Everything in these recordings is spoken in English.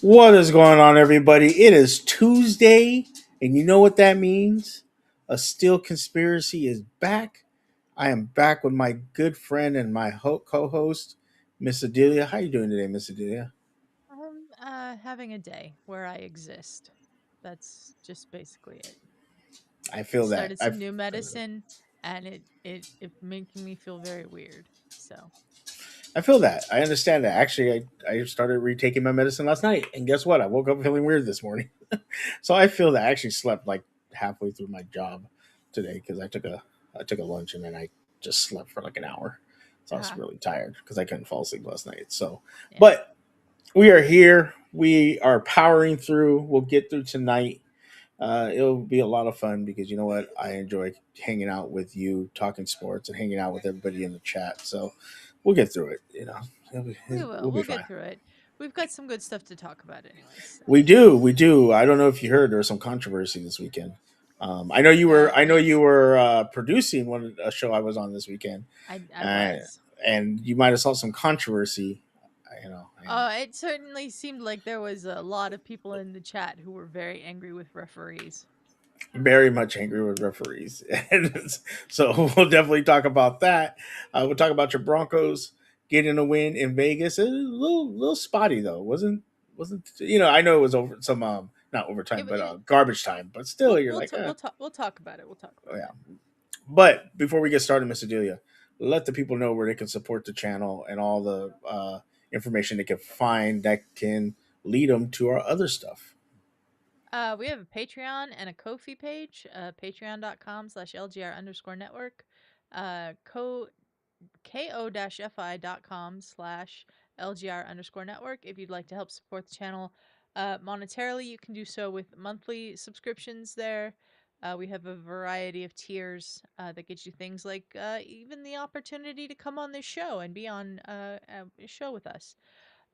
What is going on, everybody? It is Tuesday, and you know what that means? A Steel Conspiracy is back. I am back with my good friend and my co-host, Miss Adelia. How you doing today, Miss Adelia? Having a day where I exist. That's just basically it. I I feel that. started some new medicine, and it making me feel very weird. So I feel that. I understand that. Actually, I started retaking my medicine last night, and guess what? I woke up feeling weird this morning. So I feel that I actually slept like halfway through my job today because I took a lunch and then I just slept for like an hour. So I was ah really tired because I couldn't fall asleep last night. So, yeah. but we are here. We are powering through. We'll get through tonight. It'll be a lot of fun because you know what? I enjoy hanging out with you, talking sports, and hanging out with everybody in the chat. So we'll get through it. We will. We'll be We'll get fine. through it. We've got some good stuff to talk about, anyways. So We do. I don't know if you heard there was some controversy this weekend. I know you were. I know you yes, were producing a show I was on this weekend, I uh, was. and you might have saw some controversy. And It certainly seemed like there was a lot of people in the chat who were very angry with referees. very much angry with referees, and so we'll definitely talk about that. We'll talk about your Broncos getting a win in Vegas. It was a little spotty though. Wasn't I know it was over some not overtime, but It garbage time. But still, you're like, we'll talk about it. We'll talk oh, about yeah. it. But before we get started, Miss Adelia, let the people know where they can support the channel and all the information they can find that can lead them to our other stuff. We have a Patreon and a Ko-fi page, patreon.com/LGR_network, ko ko-fi.com/LGR_network. If you'd like to help support the channel monetarily, you can do so with monthly subscriptions there. We have a variety of tiers that get you things like even the opportunity to come on this show and be on a show with us.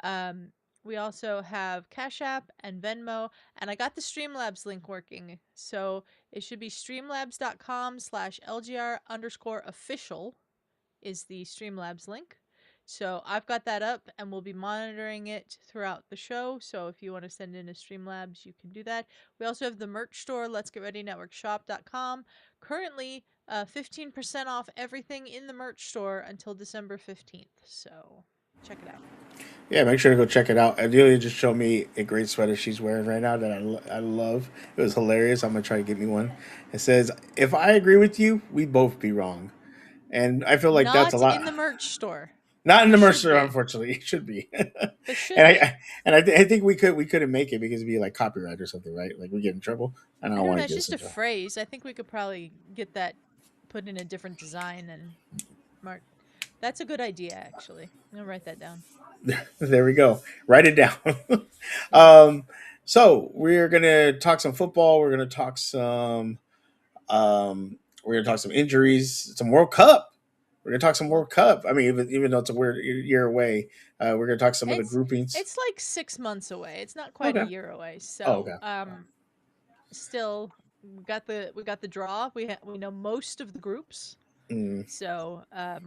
Um, we also have Cash App and Venmo, and I got the Streamlabs link working. So it should be streamlabs.com/LGR_official is the Streamlabs link. So I've got that up and we'll be monitoring it throughout the show. So if you want to send in a Streamlabs, you can do that. We also have the merch store, Let's Get Ready Networkshop.com. Currently, 15% off everything in the merch store until December 15th. So check it out. Yeah, make sure to go check it out. Adelia just showed me a great sweater she's wearing right now that I love. It was hilarious. I'm gonna try to get me one. It says, "If I agree with you, we both be wrong," and I feel like that's a Not lot. in the merch store, Not in but the should Mercer, be. unfortunately. It should be, and But should be. I think we couldn't make it because it'd be like copyright or something, right? Like we get in trouble, and I I don't don't want know. to It's get us just in a trouble. phrase. I think we could probably get that put in a different design and mark. That's a good idea, actually. I'm gonna write that down. There we go. Write it down. Yeah. um, so we're gonna talk some football. We're gonna talk some. We're gonna talk some injuries, some World Cup. We're gonna talk some Well, World Cup. I mean, even though it's a weird year away, we're gonna talk some of the it's groupings. it's like 6 months away. It's not quite a Okay. year away. Oh, So okay. still we got the draw. We know most of the groups. Mm, So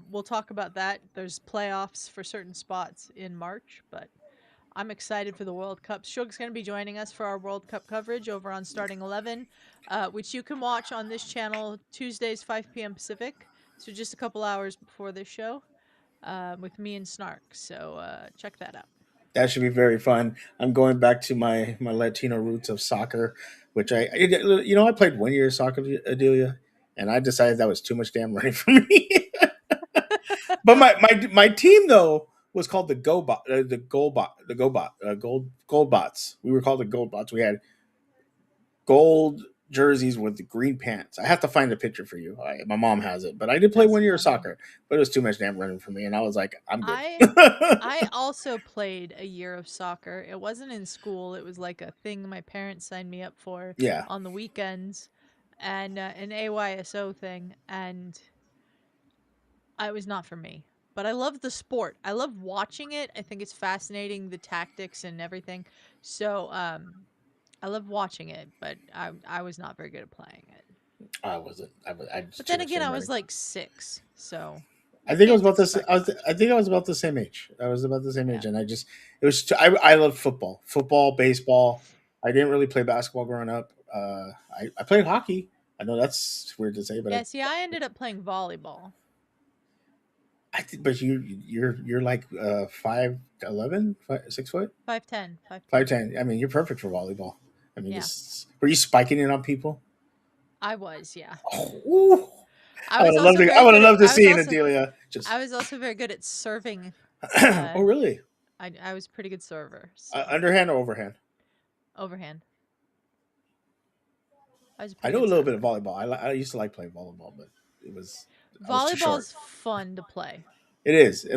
we'll talk about that. There's playoffs for certain spots in March, but I'm excited for the World Cup. Shug's going to be joining us for our World Cup coverage over on Starting 11, which you can watch on this channel Tuesdays, 5 p.m. Pacific. So just a couple hours before this show with me and Snark. So check that out. that should be very fun. I'm going back to my Latino roots of soccer, which I played 1 year of soccer, Adelia, and I decided that was too much damn running for me. But my team though was called the Gold Bots. We were called the Gold Bots. We had gold jerseys with the green pants. I have to find a picture for you. My mom has it, but I did play That's 1 year of funny. soccer, but it was too much damn running for me, and I was like, I'm good. I I also played a year of soccer. It wasn't in school. It was like a thing my parents signed me up for Yeah, on the weekends, and an AYSO thing. And it was not for me. But I love the sport. I love watching it. I think it's fascinating, the tactics and everything. So I love watching it, but I was not very good at playing it. I wasn't. I just But too then much again, I damn was running. like 6, so I You think I was can't about this. expect much. I think I was about the same age. I was about the same Yeah. age, and it was. I love football, baseball. I didn't really play basketball growing up. I played hockey. I know that's weird to say, but Yeah, see, I ended up playing volleyball. but you're like 5'11", 6 foot, 5'10", 5'10". 5'10". I mean, you're perfect for volleyball. I mean, Yeah. just were you spiking it on people? I was, yeah. Oh, ooh. I was also I very would good have at loved to see an Adelia. Just I was also very good at serving. oh, Uh really? I was a pretty good server, so Underhand or overhand? overhand. I was a I pretty know a good little bit of server. volleyball. I used to like playing volleyball, but it was I was too short. Volleyball's fun to play. It is,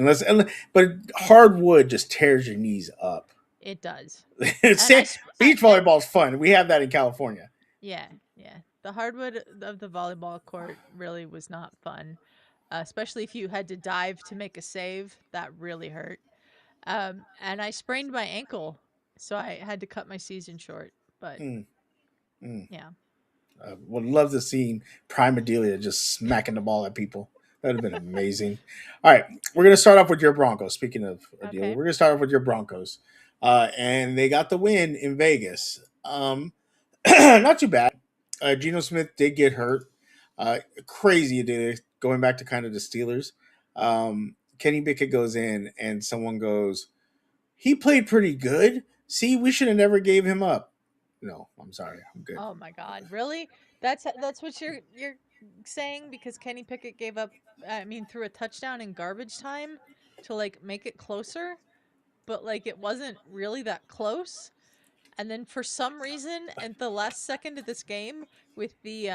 but hardwood just tears your knees up. It does. And Beach volleyball is fun. We have that in California. yeah, yeah. The hardwood of the volleyball court really was not fun, especially if you had to dive to make a save. That really hurt. And I sprained my ankle, so I had to cut my season short. But Mm, mm. yeah. Would love to see Prime Adelia just smacking the ball at people. That would have been amazing. All right, we're gonna start off with your Broncos. Speaking of Adelia, Okay. we're gonna start off with your Broncos, and they got the win in Vegas. Not too bad. Geno Smith did get hurt. Crazy Adelia. Going back to kind of the Steelers, Kenny Pickett goes in, and someone goes, "He played pretty good. See, we should have never gave him up." No, I'm sorry. I'm good. Oh my God, really? That's what you're saying because Kenny Pickett gave up. I mean, threw a touchdown in garbage time to like make it closer, but like it wasn't really that close. And then for some reason, at the last second of this game, with the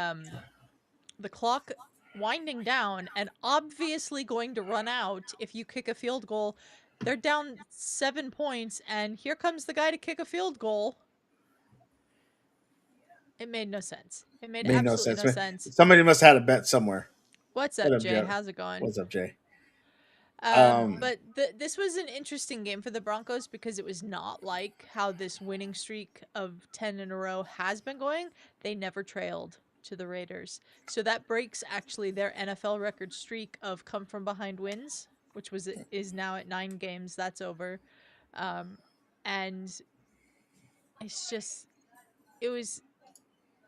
clock winding down and obviously going to run out if you kick a field goal, they're down 7 points, and here comes the guy to kick a field goal. It made no sense. It made Made no absolutely sense. no sense. Somebody must have had a bet somewhere. What's What up, up, Jay? Joe? How's it going? What's up, Jay? But this was an interesting game for the Broncos because it was not like how this winning streak of 10 in a row has been going. They never trailed to the Raiders. So that breaks actually their NFL record streak of come from behind wins, which was is now at 9 games. That's over. Um, and it's just it was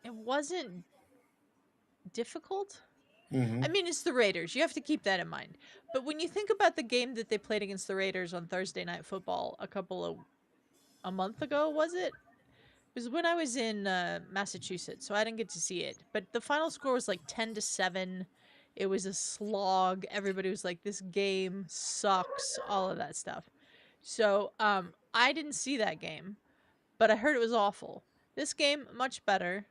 it wasn't difficult. Mm-hmm. I mean, it's the Raiders. You have to keep that in mind. But when you think about the game that they played against the Raiders on Thursday Night Football a month ago, was it? It was when I was in Massachusetts, so I didn't get to see it. But the final score was like 10-7. It was a slog. Everybody was like, "This game sucks." All of that stuff. So I didn't see that game, but I heard it was awful. This game much better.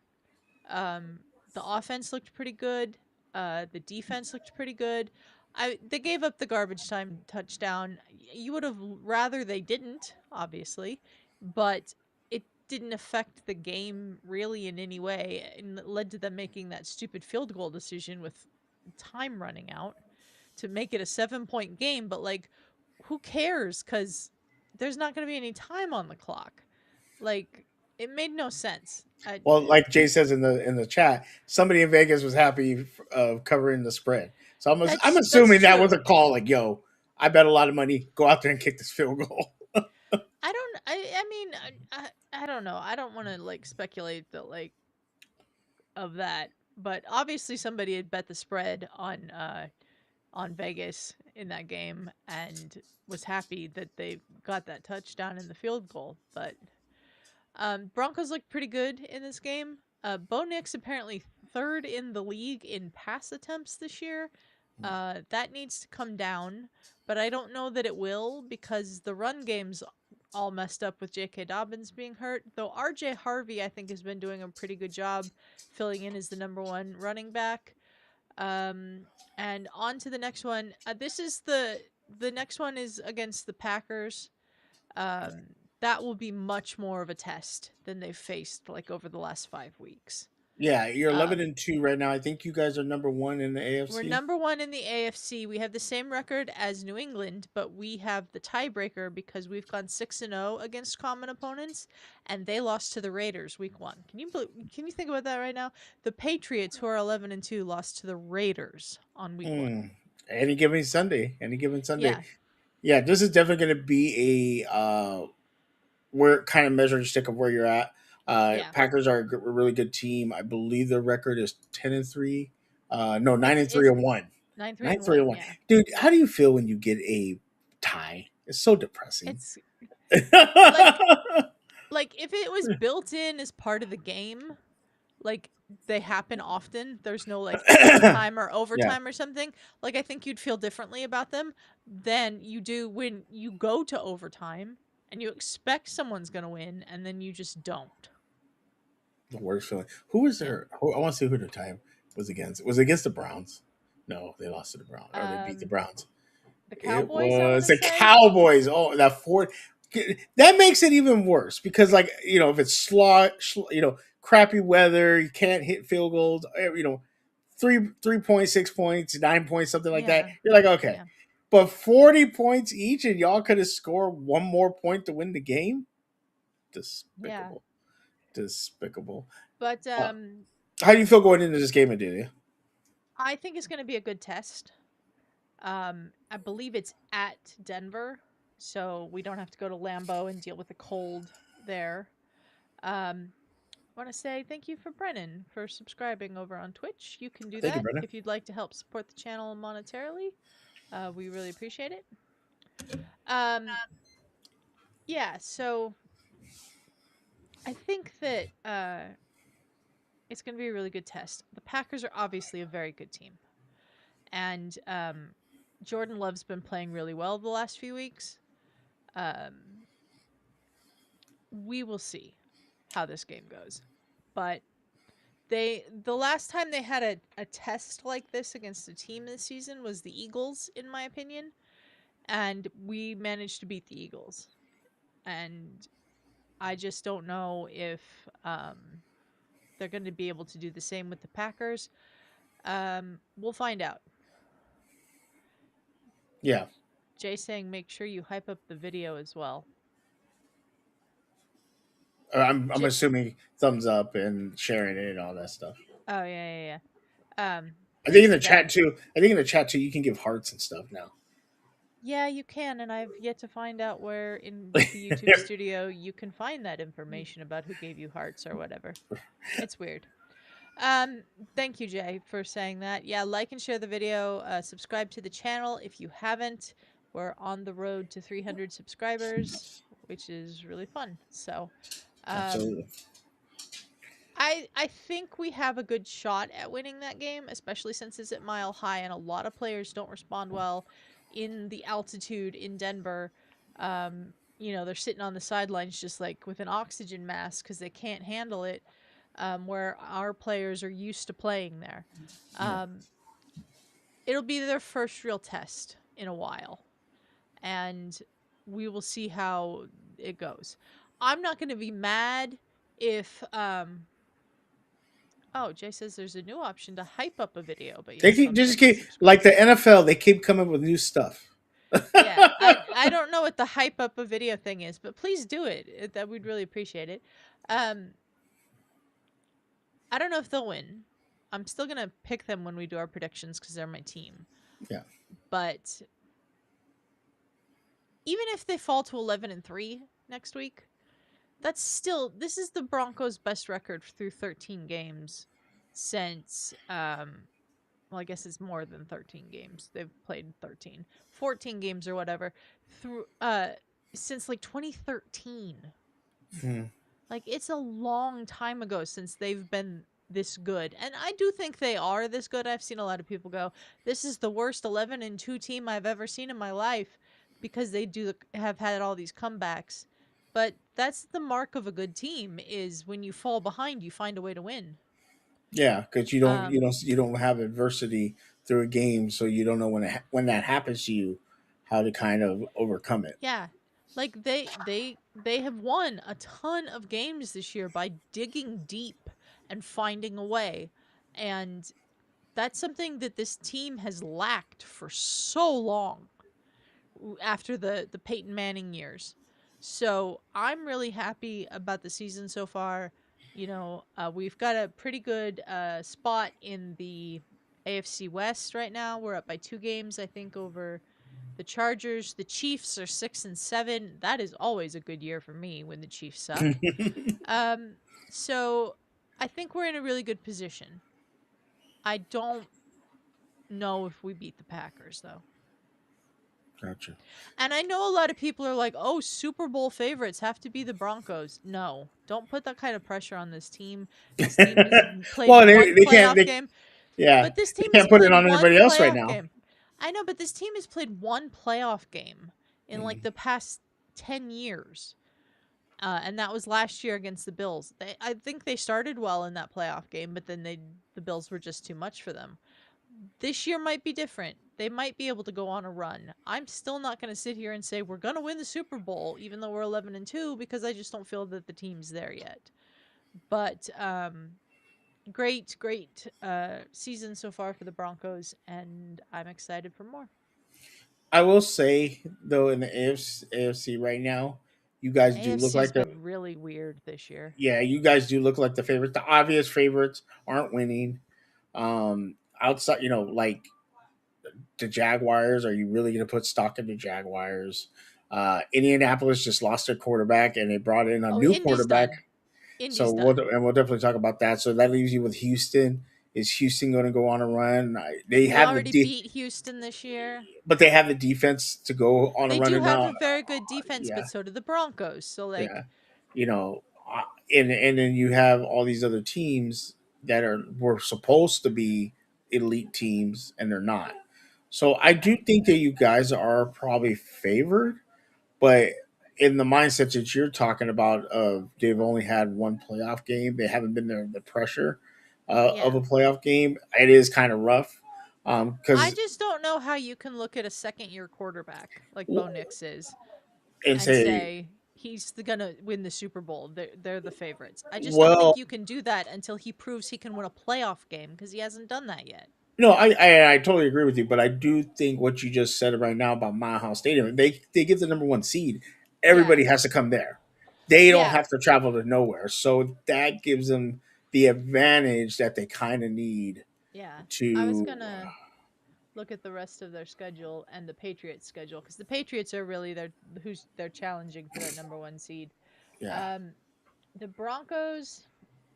Um, the offense looked pretty good. The defense looked pretty good. They gave up the garbage time touchdown. You would have rather they didn't, obviously, but it didn't affect the game really in any way, and it led to them making that stupid field goal decision with time running out to make it a 7 point game. But like, who cares? Because there's not going to be any time on the clock. Like, it made no sense. Well, like Jay says in the chat, somebody in Vegas was happy covering the spread. So I'm That's assuming that was true. a call. Like, yo, I bet a lot of money. Go out there and kick this field goal. I don't. I mean, I don't know. I don't want to like speculate that like of that, but obviously somebody had bet the spread on Vegas in that game and was happy that they got that touchdown in the field goal. But Broncos looked pretty good in this game. Bo Nix apparently third in the league in pass attempts this year. That needs to come down, but I don't know that it will because the run game's all messed up with J.K. Dobbins being hurt. Though R.J. Harvey, I think, has been doing a pretty good job filling in as the number one running back. Um, and on to the next one. This is the next one is against the Packers. Um, that will be much more of a test than they've faced like over the last 5 weeks. Yeah, you're 11 Um, and 2 right now. I think you guys are number one in the we're AFC. number one in the AFC. We have the same record as New England, but we have the tiebreaker because we've gone 6-0 against common opponents, and they lost to the Raiders week 1. Can you think about that right now? The Patriots, who are 11 and 2, lost to the Raiders on week 1. Any given Sunday. Any given Sunday. Yeah, Yeah, this is definitely going to be a where kind of measuring stick of where you're at. yeah. Packers are a really good team. I believe their record is 10-3. No, nine and three It's and one. 9-3 Nine and three and 1. one. Yeah, Dude, how do you feel when you get a tie? It's so depressing. it's like if it was built in as part of the game, like they happen often, there's no like extra time or Yeah, overtime or something, like I think you'd feel differently about them than you do when you go to overtime and you expect someone's going to win and then you just don't. the worst feeling. Who was Yeah. there? I want to see who the time was against. Was it against the Browns? No, they lost to the Browns, or they beat the Um Browns. the It Cowboys, I want was to the say. Cowboys. Oh, that fourth. That makes it even worse because, like, if it's crappy weather, you can't hit field goals. 3.6 points, 9 points, something like that. Yeah. You're like, okay, Yeah. but 40 points each, and y'all could have scored one more point to win the game. Yeah. Despicable, despicable. But How do you feel going into this game, Adelia? I think it's going to be a good test. I believe it's at Denver, so we don't have to go to Lambeau and deal with the cold there. Um, I want to say thank you for Brennan for subscribing over on Twitch. You can do Thank you, that Brendan. if you'd like to help support the channel monetarily. We really appreciate it. Um, yeah, so I think that it's going to be a really good test. The Packers are obviously a very good team, and Jordan Love's been playing really well the last few weeks. Um, we will see how this game goes, but the last time they had a test like this against a team this season was the Eagles, in my opinion, and we managed to beat the Eagles. And I just don't know if they're going to be able to do the same with the Packers. We'll find out. Yeah, Jay saying make sure you hype up the video as well. I'm Jay, assuming thumbs up and sharing it and all that stuff. oh yeah. I think Please in the do that. chat too. I think in the chat too, you can give hearts and stuff now. Yeah, you can, and I've yet to find out where in the YouTube studio you can find that information about who gave you hearts or whatever. It's weird. Um, Thank you, Jay, for saying that. Yeah, like and share the video. Subscribe to the channel if you haven't. We're on the road to 300 subscribers, which is really fun. So, um, Absolutely. I think we have a good shot at winning that game, especially since it's at Mile High and a lot of players don't respond well in the altitude in Denver. They're sitting on the sidelines just like with an oxygen mask because they can't handle it. Where our players are used to playing there. Yeah. Um, it'll be their first real test in a while, and we will see how it goes. I'm not going to be mad if oh, Jay says there's a new option to hype up a video, but you They have keep thumbs just up and keep subscribe. like the NFL. They keep coming with new stuff. Yeah, I don't know what the hype up a video thing is, but please do it. That we'd really appreciate it. Um, I don't know if they'll win. I'm still gonna pick them when we do our predictions because they're my team. Yeah. But even if they fall to 11-3 next week, that's still this is the Broncos' best record through 13 games since well, I guess it's more than 13 games. They've played 13, 14 games or whatever through since like 2013. Hmm. Like it's a long time ago since they've been this good. And I do think they are this good. I've seen a lot of people go, "This is the worst 11-2 team I've ever seen in my life," because they do have had all these comebacks. But that's the mark of a good team is when you fall behind, you find a way to win. Yeah, because you don't you Um don't you don't have adversity through a game, so you don't know when that happens to you, how to kind of overcome it. Yeah. Like they have won a ton of games this year by digging deep and finding a way. And that's something that this team has lacked for so long after the Peyton Manning years. So, I'm really happy about the season so far. We've got a pretty good spot in the AFC West right now. We're up by 2 games, I think, over the Chargers. The Chiefs are 6-7. That is always a good year for me when the Chiefs suck. Um, so I think we're in a really good position. I don't know if we beat the Packers though. Gotcha. And I know a lot of people are like, "Oh, Super Bowl favorites have to be the Broncos." No, don't put that kind of pressure on this team. This team has played Well, one they can't. playoff game, Yeah, but this they team has can't put it played on one anybody else right playoff now. game. I know, but this team has played one playoff game in like Mm. the past 10 years. And that was last year against the Bills. I think they started well in that playoff game, but then the Bills were just too much for them. This year might be different. They might be able to go on a run. I'm still not going to sit here and say we're going to win the Super Bowl, even though we're 11-2, because I just don't feel that the team's there yet. But great season so far for the Broncos, and I'm excited for more. I will say though, in the AFC right now, you guys do look AFC's like the been really weird this year. yeah, you guys do look like the favorites. The obvious favorites aren't winning. Outside, like the Jaguars. Are you really going to put stock in the Jaguars? Indianapolis just lost their quarterback, and they brought in a Oh, new Indy's quarterback. done. So Indy's done. we'll definitely talk about that. So that leaves you with Houston. Is Houston going to go on a run? They We have the already beat Houston this year. but they have the defense to go on a They run do and have now. a very good defense, Yeah, but so do the Broncos. So yeah. like, You know, and then you have all these other teams that were supposed to be elite teams and they're not. So I do think that you guys are probably favored, but in the mindset that you're talking about, of they've only had one playoff game, they haven't been there the pressure of yeah. a playoff game. It is kind of rough I because just don't know how you can look at a second year quarterback like Bo Nix is and and say, say gonna win the Super Bowl. They're the favorites. I just don't well, think you can do that until he proves he can win a playoff game because he hasn't done that yet. no, I totally agree with you, but I do think what you just said right now about Mile House Stadium, they give the number one seed. Yeah. Everybody has to come there. They don't Yeah. have to travel to nowhere, so that gives them the advantage that they kind of need Yeah. I was to. gonna look at the rest of their schedule and the Patriots schedule because the Patriots are really who's they're challenging for that number one seed. Yeah, Um, the Broncos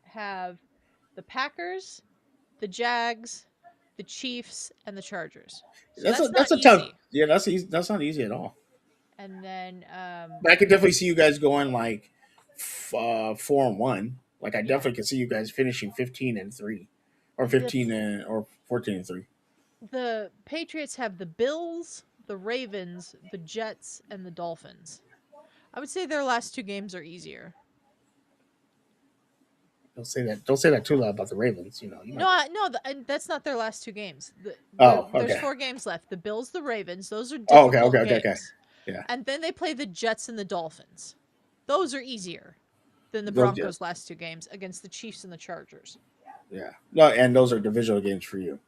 have the Packers, the Jags, the Chiefs, and the Chargers. So that's not that's a tough. easy. Yeah, that's easy. That's not easy at all. And then But I could definitely see you guys going like 4-1. Like I yeah, definitely can see you guys finishing 15-3, or the 14-3. the Patriots have the Bills, the Ravens, the Jets, and the Dolphins. I would say their last 2 games are easier. Don't say that. Don't say that too loud about the Ravens. You No, might. no, and that's not their last 2 games. Oh, There's okay. 4 games left. The Bills, the Ravens, those are Oh, okay, okay, difficult okay, okay. games. Yeah. And then they play the Jets and the Dolphins. Those are easier than the Those, yeah, Broncos' last 2 games against the Chiefs and the Chargers. yeah. No, and those are divisional games for you.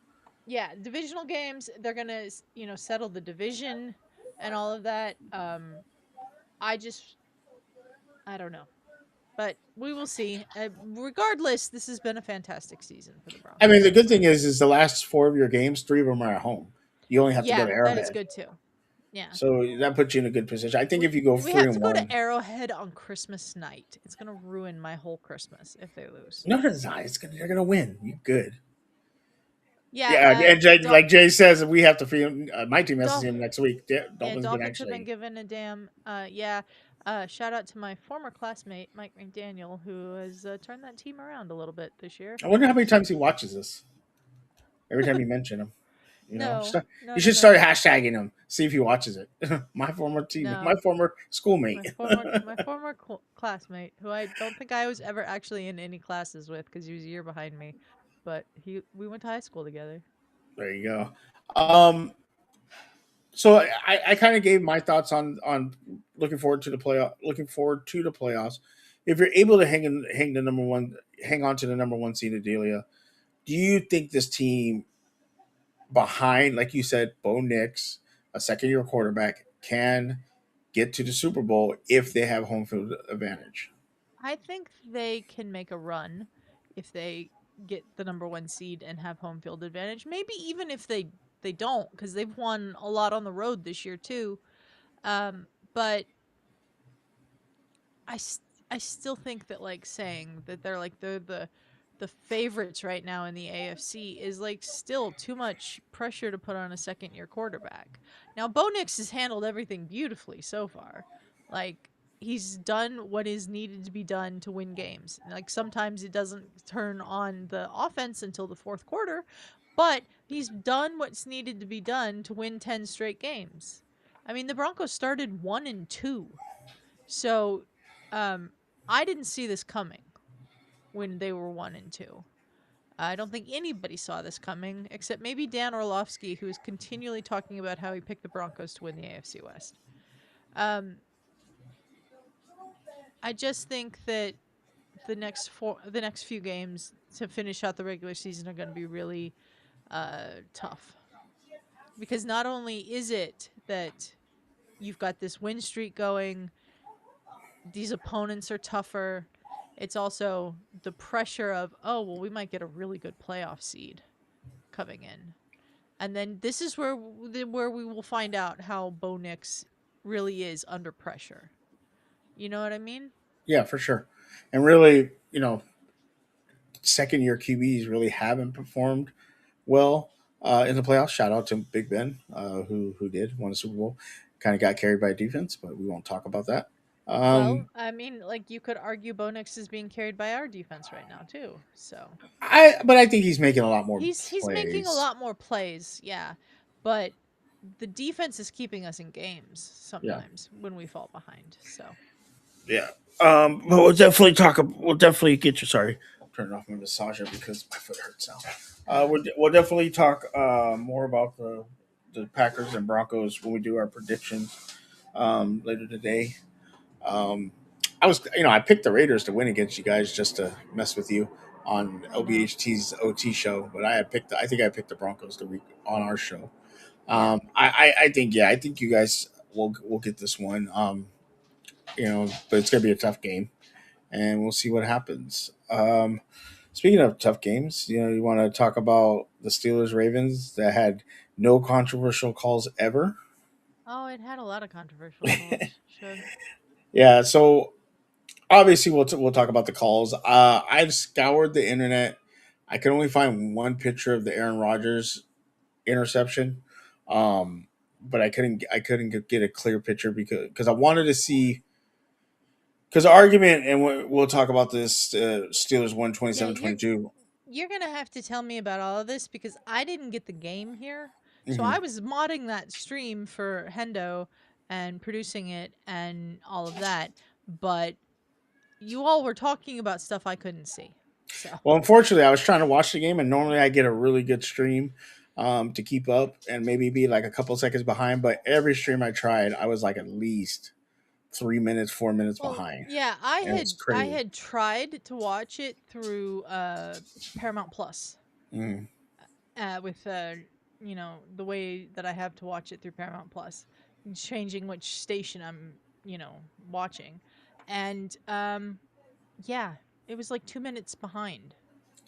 Yeah, divisional games, they're going to, settle the division and all of that. I just I don't know. But we will see. Regardless, this has been a fantastic season for the I mean, the Broncos. good thing is the last four of your games, three of them are at home. You only have to go Yeah, to that is Arrowhead, good too. Yeah. so that puts you in a good position. I think We if you go we three have and to go one, to Arrowhead on Christmas night. It's gonna ruin my whole Christmas if they lose. no, it's not. They're gonna win. You good? Yeah, Yeah, and like Jay says, we have to see him. My team has to see him Dolphin. next week. Yeah, Dolphins been Dolphins have been actually. given a damn. Yeah. Shout out to my former classmate Mike McDaniel, who has turned that team around a little bit this year. I wonder how many times he watches this. Every time you mention him, No, no, you no, should start no, hashtagging him. See if he watches it. My former team, my no. former schoolmate. My former classmate, who I don't think I was ever actually in any classes with because he was a year behind me, but we went to high school together. There you go. Um, so I kind of gave my thoughts on looking forward to the playoffs. If you're able to hang on to the number one seed, Adelia, do you think this team behind, like you said, Bo Nix, a second year quarterback, can get to the Super Bowl if they have home field advantage? I think they can make a run if they get the number one seed and have home field advantage. Maybe even if they don't, because they've won a lot on the road this year too. But I I still think that like saying that they're like the favorites right now in the AFC is like still too much pressure to put on a second year quarterback. Now Bo Nix has handled everything beautifully so far. Like he's done what is needed to be done to win games. Like sometimes it doesn't turn on the offense until the fourth quarter, but he's done what's needed to be done to win 10 straight games. I mean, the Broncos started 1-2. So, um, I didn't see this coming when they were 1-2. I don't think anybody saw this coming except maybe Dan Orlovsky, who is continually talking about how he picked the Broncos to win the AFC West. Um, I just think that the next few games to finish out the regular season are going to be really tough because not only is it that you've got this win streak going, these opponents are tougher. It's also the pressure of, oh, well, we might get a really good playoff seed coming in. And then this is where we will find out how Bo Nix really is under pressure. You know what I mean? Yeah, for sure. And really, second year QBs really haven't performed well in the playoffs. Shout out to Big Ben, who did won a Super Bowl. Kind of got carried by defense, but we won't talk about that. Well, Um, I mean, like you could argue Bo Nix is being carried by our defense right now too. So but I think he's making a lot more he's making a plays. lot more plays, yeah. But the defense is keeping us in games Yeah, sometimes when we fall behind. So yeah. But we'll definitely talk. We'll definitely get you. Sorry, turn off my massager because my foot hurts now. We'll definitely talk more about the Packers and Broncos when we do our predictions later today. Um, I picked the Raiders to win against you guys just to mess with you on I know. LBHT's OT show, but I think I picked the Broncos to week on our show. Yeah. I think, yeah, I think you guys will get this one. But it's gonna be a tough game, and we'll see what happens. Speaking of tough games, you want to talk about the Steelers Ravens that had no controversial calls ever. Oh, it had a lot of controversial calls. Sure. Yeah, so obviously we'll talk about the calls. I've scoured the internet. I could only find one picture of the Aaron Rodgers interception, but I couldn't get a clear picture because I wanted to see because the argument, and we'll talk about this. Steelers won Yeah, 27-22. you're gonna have to tell me about all of this because I didn't get the game here. So Mm-hmm. I was modding that stream for Hendo and producing it and all of that. But you all were talking about stuff I couldn't see. So Well, unfortunately, I was trying to watch the game, and normally I get a really good stream to keep up and maybe be like a couple seconds behind. But every stream I tried, I was like at least 3 minutes, 4 minutes well, behind, yeah, and it's I crazy. had tried to watch it through Paramount Plus. Mm. With the way that I have to watch it through Paramount Plus, changing which station I'm watching, and yeah, it was like 2 minutes behind.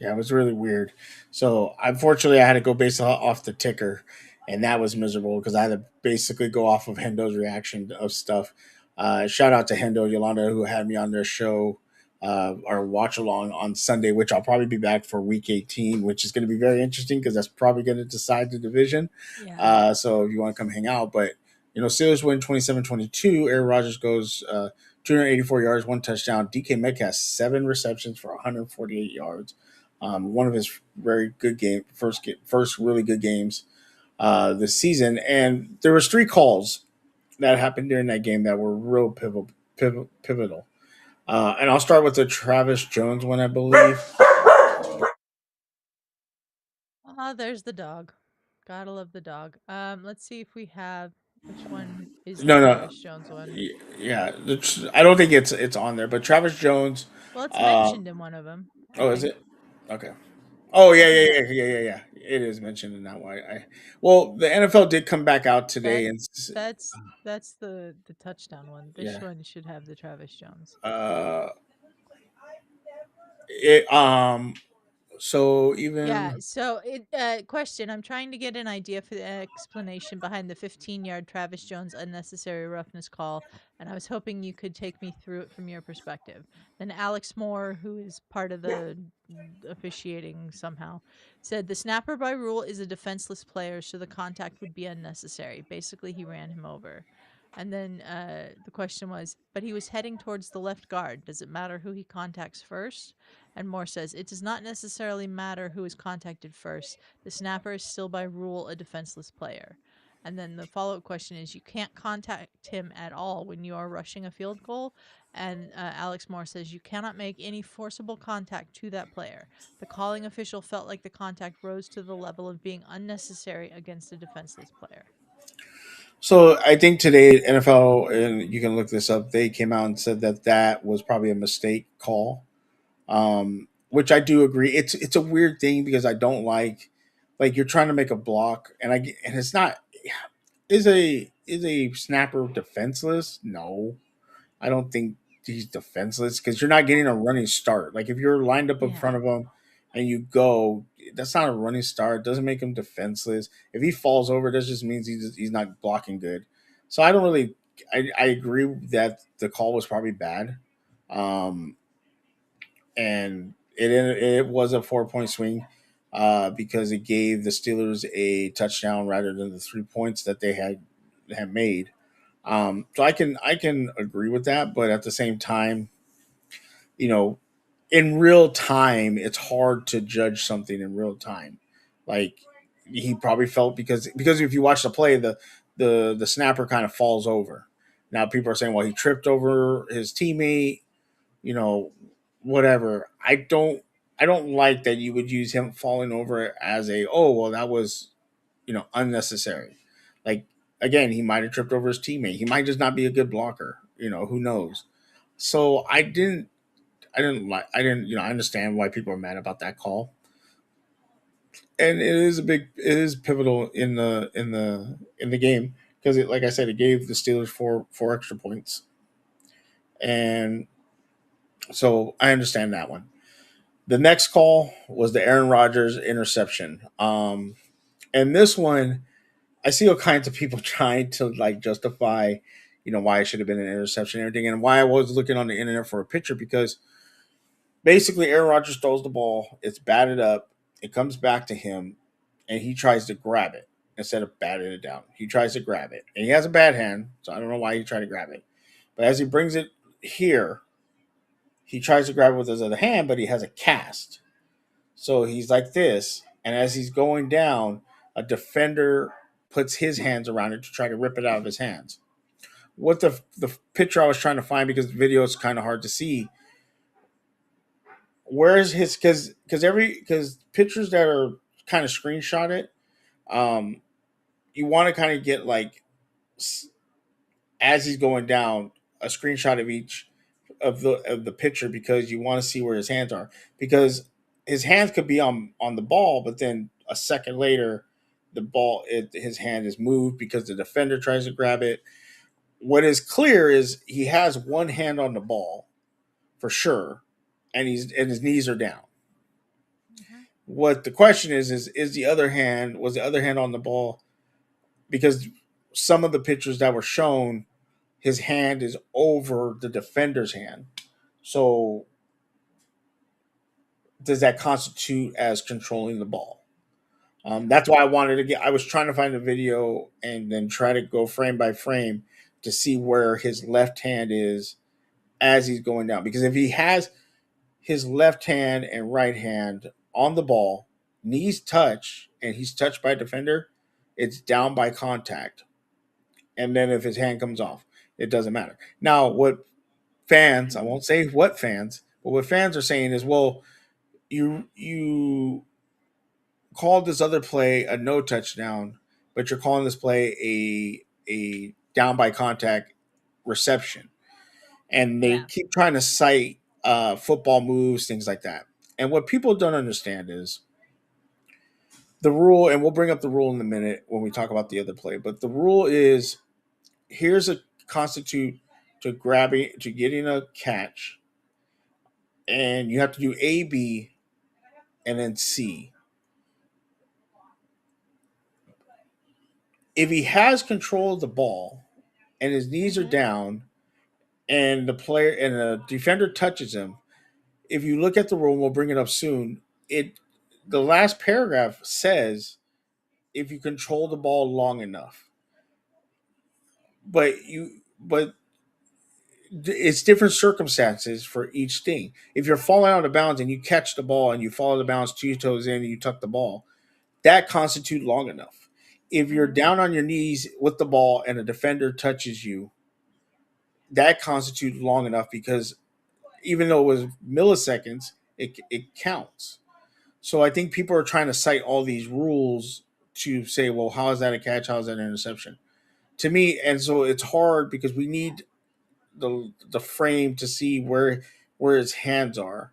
Yeah, it was really weird. So unfortunately, I had to go based off the ticker, and that was miserable because I had to basically go off of Hendo's reaction of stuff. Shout out to Hendo Yolanda who had me on their show or watch along on Sunday, which I'll probably be back for Week 18, which is going to be very interesting because that's probably going to decide the division. Yeah. So if you want to come hang out, but Steelers win 27-22. Aaron Rodgers goes 284 yards, one touchdown. DK Metcalf 7 receptions for 148 yards. One of his very good first really good games this season. And there was 3 calls that happened during that game that were real pivotal. And I'll start with the Travis Jones one, I believe. Ah, there's the dog. Gotta love the dog. Let's see if we have which one is the No, no, Travis Jones one. yeah, I don't think it's on there, but Travis Jones. Well, it's Uh, mentioned in one of them, I oh, is think. it? Okay. Oh I yeah, think yeah, that yeah, yeah, yeah, yeah. It is mentioned in that one. Well, the NFL did come back out that today and that's the touchdown one. This yeah. one should have the Travis Jones. Uh, it So Yeah, even so question, I'm trying to get an idea for the explanation behind the 15-yard Travis Jones unnecessary roughness call, and I was hoping you could take me through it from your perspective. Then Alex Moore, who is part of the officiating somehow, said the snapper by rule is a defenseless player, so the contact would be unnecessary. Basically, he ran him over. And then the question was, but he was heading towards the left guard. Does it matter who he contacts first? And Moore says, it does not necessarily matter who is contacted first. The snapper is still by rule a defenseless player. And then the follow up question is, you can't contact him at all when you are rushing a field goal. And Alex Moore says, you cannot make any forcible contact to that player. The calling official felt like the contact rose to the level of being unnecessary against a defenseless player. so, I think today NFL, and you can look this up. They came out and said that that was probably a mistake call, which I do agree. It's a weird thing because I don't like you're trying to make a block, and it's not. Is a snapper defenseless? No, I don't think he's defenseless because you're not getting a running start. Like if you're lined up in front Yeah. of him and you go, that's not a running start. It doesn't make him defenseless. If he falls over, that just means he's not blocking good. So I don't really. I agree that the call was probably bad, um, and it was a 4 point swing because it gave the Steelers a touchdown rather than the 3 points that they had made. So I can agree with that, but at the same time, you know, in real time, it's hard to judge something in real time. Like he probably felt because if you watch the play, the snapper kind of falls over. Now people are saying, well, he tripped over his teammate, you know, whatever. I don't like that you would use him falling over as a, oh well, that was, unnecessary. Like again, he might have tripped over his teammate. He might just not be a good blocker. Who knows? So I understand why people are mad about that call. And it is pivotal in the game because like I said, it gave the Steelers four extra points. And so I understand that one. The next call was the Aaron Rodgers interception. And this one, I see all kinds of people trying to like justify, why it should have been an interception and everything, and why I was looking on the internet for a picture because basically Aaron Rodgers throws the ball, it's batted up, it comes back to him, and he tries to grab it instead of batting it down. He tries to grab it, and he has a bad hand, so I don't know why he tried to grab it. But as he brings it here, he tries to grab it with his other hand, but he has a cast. So he's like this, and as he's going down, a defender puts his hands around it to try to rip it out of his hands. What the picture I was trying to find because the video is kind of hard to see. Where's his because pictures that are kind of screenshotted, um, you want to kind of get like as he's going down a screenshot of each of the picture because you want to see where his hands are because his hands could be on the ball, but then a second later, his hand is moved because the defender tries to grab it. What is clear is he has one hand on the ball for sure, and his knees are down. Hmm. What the question is the other hand was the other hand on the ball because some of the pictures that were shown, his hand is over the defender's hand. So does that constitute as controlling the ball? Yeah. That's why I wanted to get. I was trying to find a video and then try to go frame by frame to see where his left hand is as he's going down. Because if he has his left hand and right hand on the ball, knees touch, and he's touched by a defender, it's down by contact. And then if his hand comes off, it doesn't matter. Now, what fans, I won't say what fans, but what fans are saying is, well, you called this other play a no touchdown, but you're calling this play a down by contact reception. And they Yeah. keep trying to cite football moves, things like that. And what people don't understand is the rule, and we'll bring up the rule in a minute when we talk about the other play, but the rule is here's a constitute to getting a catch, and you have to do A, B, and then C. If he has control of the ball and his knees are Mm-hmm. down and the player and the defender touches him, if you look at the rule, we'll bring it up soon. It the last paragraph says if you control the ball long enough, but it's different circumstances for each thing. If you're falling out of bounds and you catch the ball and you follow the bounds 2 toes in and you tuck the ball, that constitutes long enough. If you're Mm-hmm. down on your knees with the ball and a defender touches you, that constitutes long enough because even though it was milliseconds, it counts. So I think people are trying to cite all these rules to say, well, how is that a catch? How is that an interception? To me, and so it's hard because we need the frame to see where his hands are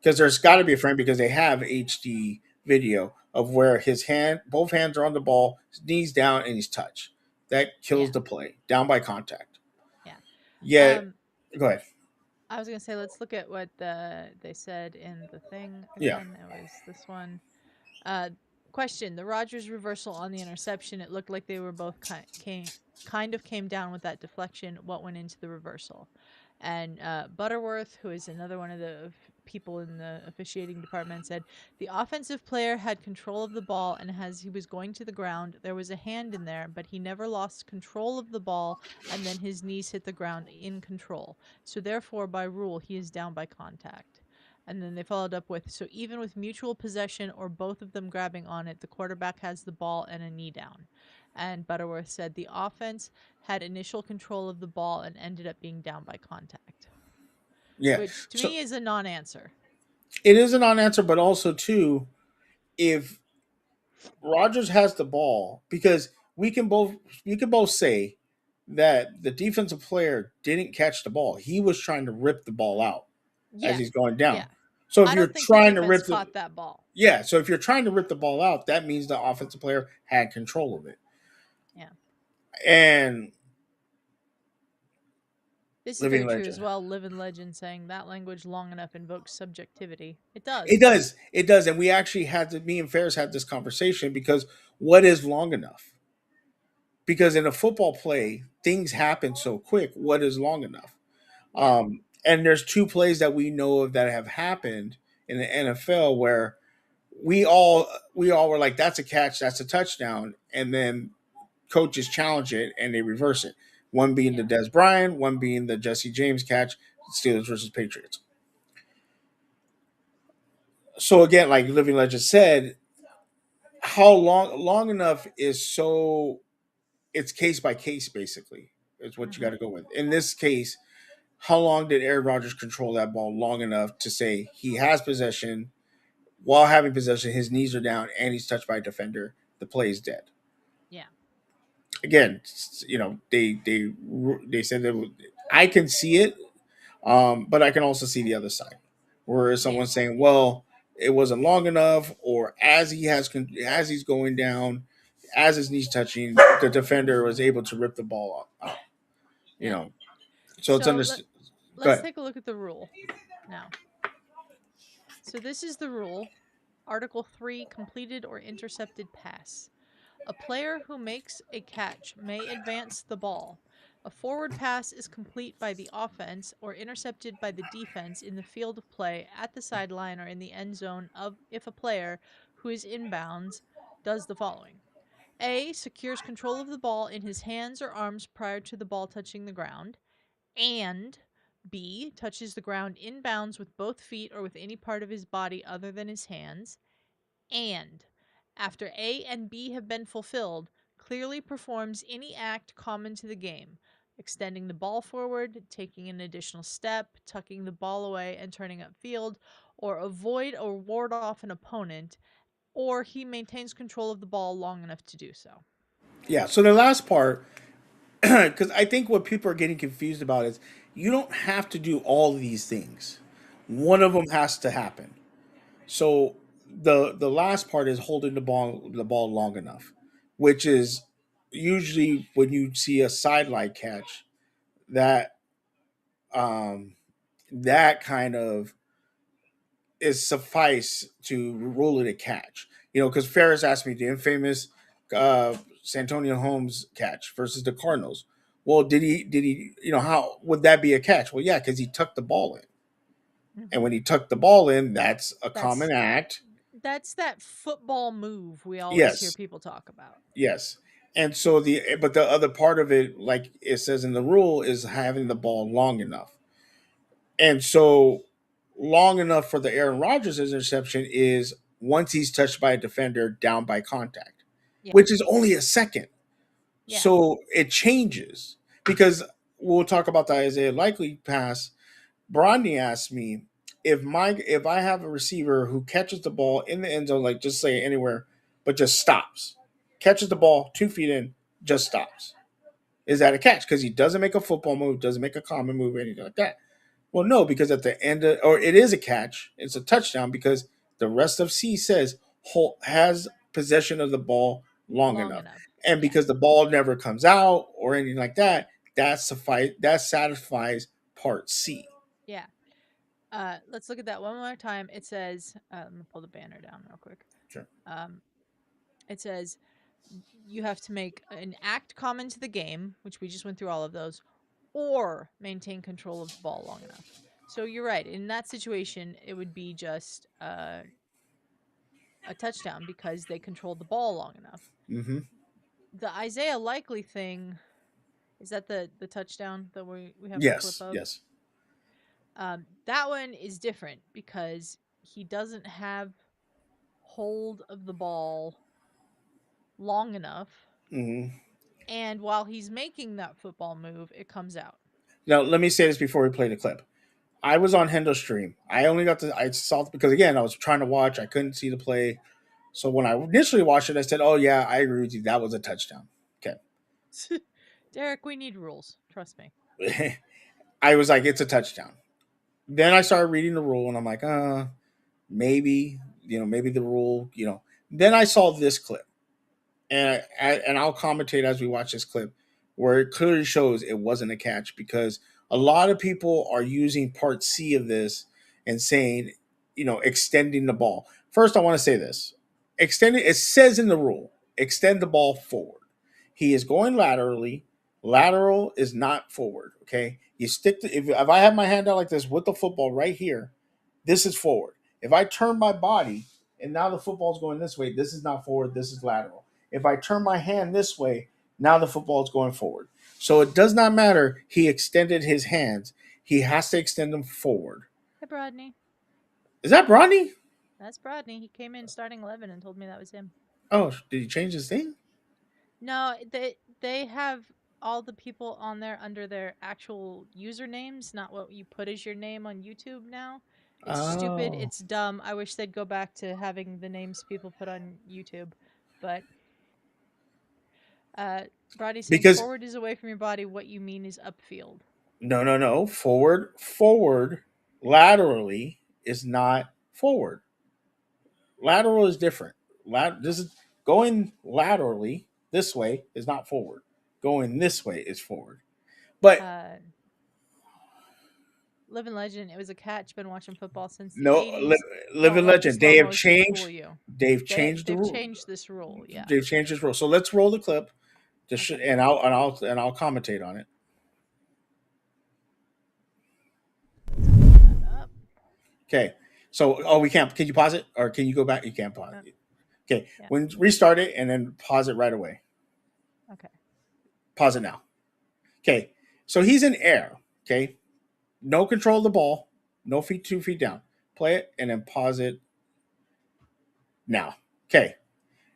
because there's got to Yeah. be a frame because they have HD video of where both hands are on the ball, his knees down, and he's touched. That kills Yeah. the play, down by contact. Yeah. Yet, Um, go ahead. I was gonna say let's look at what they said in the thing Yeah, again. It was this one. Uh, Question: the Rodgers reversal on the interception. It looked like they were both kind of came down with that deflection. What went into the reversal? And Butterworth, who is another one of the people in the officiating department, said the offensive player had control of the ball, and as he was going to the ground, there was a hand in there, but he never lost control of the ball, and then his knees hit the ground in control. So therefore, by rule, he is down by contact. And then they followed up with so even with mutual possession or both of them grabbing on it, the quarterback has the ball and a knee down. And Butterworth said the offense had initial control of the ball and ended up being down by contact, yeah. which to So me is a non answer. it is a non-answer, but also too, if Rogers has the ball, because we can both say that the defensive player didn't catch the ball. He was trying to rip the ball out as Yeah. he's going down. Yeah. So if I you're don't think the trying to defense rip the caught that ball. yeah, so if you're trying to rip the ball out, that means the offensive player had control of it. Yeah. And This is living very true as legend. well. Living legend saying that language long enough invokes subjectivity. It It does. does. It does. And we actually me and Ferris had this conversation because what is long enough? Because in a football play, things happen so quick. What is long enough? Yeah. And there's two plays that we know of that have happened in the NFL where we all were like, "That's a catch, that's a touchdown," and then coaches challenge it and they reverse it. One being the Yeah. Des Bryant, one being the Jesse James catch, Steelers versus Patriots. So again, like Living Legend said, how long enough is so it's case by case basically is what you got Mm-hmm. to go with. In this case, how long did Aaron Rodgers control that ball long enough to say he has possession while having possession, his knees are down and he's touched by a defender, the play is dead. Yeah. Again, you know, they said that I can see it, but I can also see the other side, where Yeah. someone's saying, "Well, it wasn't long enough," or as he's going down, as his knees touching, the defender was able to rip the ball out. You Yeah. know, so it's So understood. Go let's ahead. take a look at the rule now. So this is the rule. Article 3, completed or intercepted pass. A player who makes a catch may advance the ball. A forward pass is complete by the offense or intercepted by the defense in the field of play at the sideline or in the end zone of if a player who is inbounds does the following. A secures control of the ball in his hands or arms prior to the ball touching the ground, and B touches the ground inbounds with both feet or with any part of his body other than his hands, and after A and B have been fulfilled, clearly performs any act common to the game, extending the ball forward, taking an additional step, tucking the ball away and turning upfield, or avoid or ward off an opponent, or he maintains control of the ball long enough to do so. Yeah. So the last part, because I think what people are getting confused about is you don't have to do all of these things. One of them has to happen. So the last part is holding the ball long enough, which is usually when you see a sideline catch that um that kind of is suffice to rule it a catch. Because Ferris asked me the infamous Santonio Holmes catch versus the Cardinals. Well, did he? How would that be a catch? Well, yeah, because he tucked the ball in, and Hmm. when he tucked the ball in, that's a That's common act. that's that football move we always hear Yes, people talk about. yes. And so the other part of it, like it says in the rule, is having the ball long enough. And so long enough for the Aaron Rodgers interception is once he's touched by a defender down by contact, Yeah, which is only a second. yeah, So it changes because we'll talk about the Isaiah Likely pass. Brodney asked me if I have a receiver who catches the ball in the end zone, like just say anywhere, but just stops, catches the ball 2 feet in, just stops. Is that a catch? Because he doesn't make a football move, doesn't make a common move, or anything like that. Well, no, because at the end of, or it is a catch, it's a touchdown because the rest of C says has possession of the ball long long enough. enough. And Yeah, because the ball never comes out or anything like that, that satisfies part C. yeah. Let's look at that one more time. It says, let me pull the banner down real quick. Sure. Um, it says you have to make an act common to the game, which we just went through all of those, or maintain control of the ball long enough. So you're right. In that situation, it would be just a touchdown because they controlled the ball long enough. Mm-hmm. The Isaiah Likely thing, is that the touchdown that we have the clip Yes. of? Yes. That one is different because he doesn't have hold of the ball long enough, Mm-hmm. and while he's making that football move, it comes out. Now, let me say this before we play the clip. I was on Hendo's stream. I saw because again I was trying to watch. I couldn't see the play. So when I initially watched it, I said, "Oh yeah, I agree with you. That was a touchdown." Derek, we need rules. Trust me. Okay. I was like, "It's a touchdown." Then I started reading the rule, and I'm like, maybe maybe the rule." Then I saw this clip, and I'll commentate as we watch this clip, where it clearly shows it wasn't a catch because a lot of people are using part C of this and saying, extending the ball. First, I want to say this: extending. It says in the rule, extend the ball forward. He is going laterally. Lateral is not forward. Okay, you stick to if I have my hand out like this with the football right here, this is forward. If I turn my body and now the football's going this way, this is not forward. This is lateral. If I turn my hand this way, now the football is going forward. So it does not matter. He extended his hands. He has to extend them forward. Hey, Brodney. Is that Bronny? That's Brodney. He came in starting 11 and told me that was him. Oh, did he change his thing? No, they have all the people on there under their actual usernames, not what you put as your name on YouTube now. It's stupid. Oh, It's dumb. I wish they'd go back to having the names people put on YouTube. But uh Brodney saying because forward is away from your body. What you mean is upfield. no, no, no. Forward, laterally is not forward. Lateral is different. This is going laterally this way is not forward. Going this way is forward. But Uh Living legend, it was a catch. Been watching football since the no, 80s. Don't living let the legend. slow motion fool you. They've changed the They've rule. changed this rule. Yeah. They've changed this rule. So let's roll the clip. Okay. And I'll commentate on it. Let's pull that up. Okay. So we can't. Can you pause it or can you go back? You can't pause it. Okay. Yeah. When restart it and then pause it right away. Okay. Pause it now. Okay. So he's in air. Okay. No control of the ball. No feet 2 feet down. Play it and then pause it now. Okay.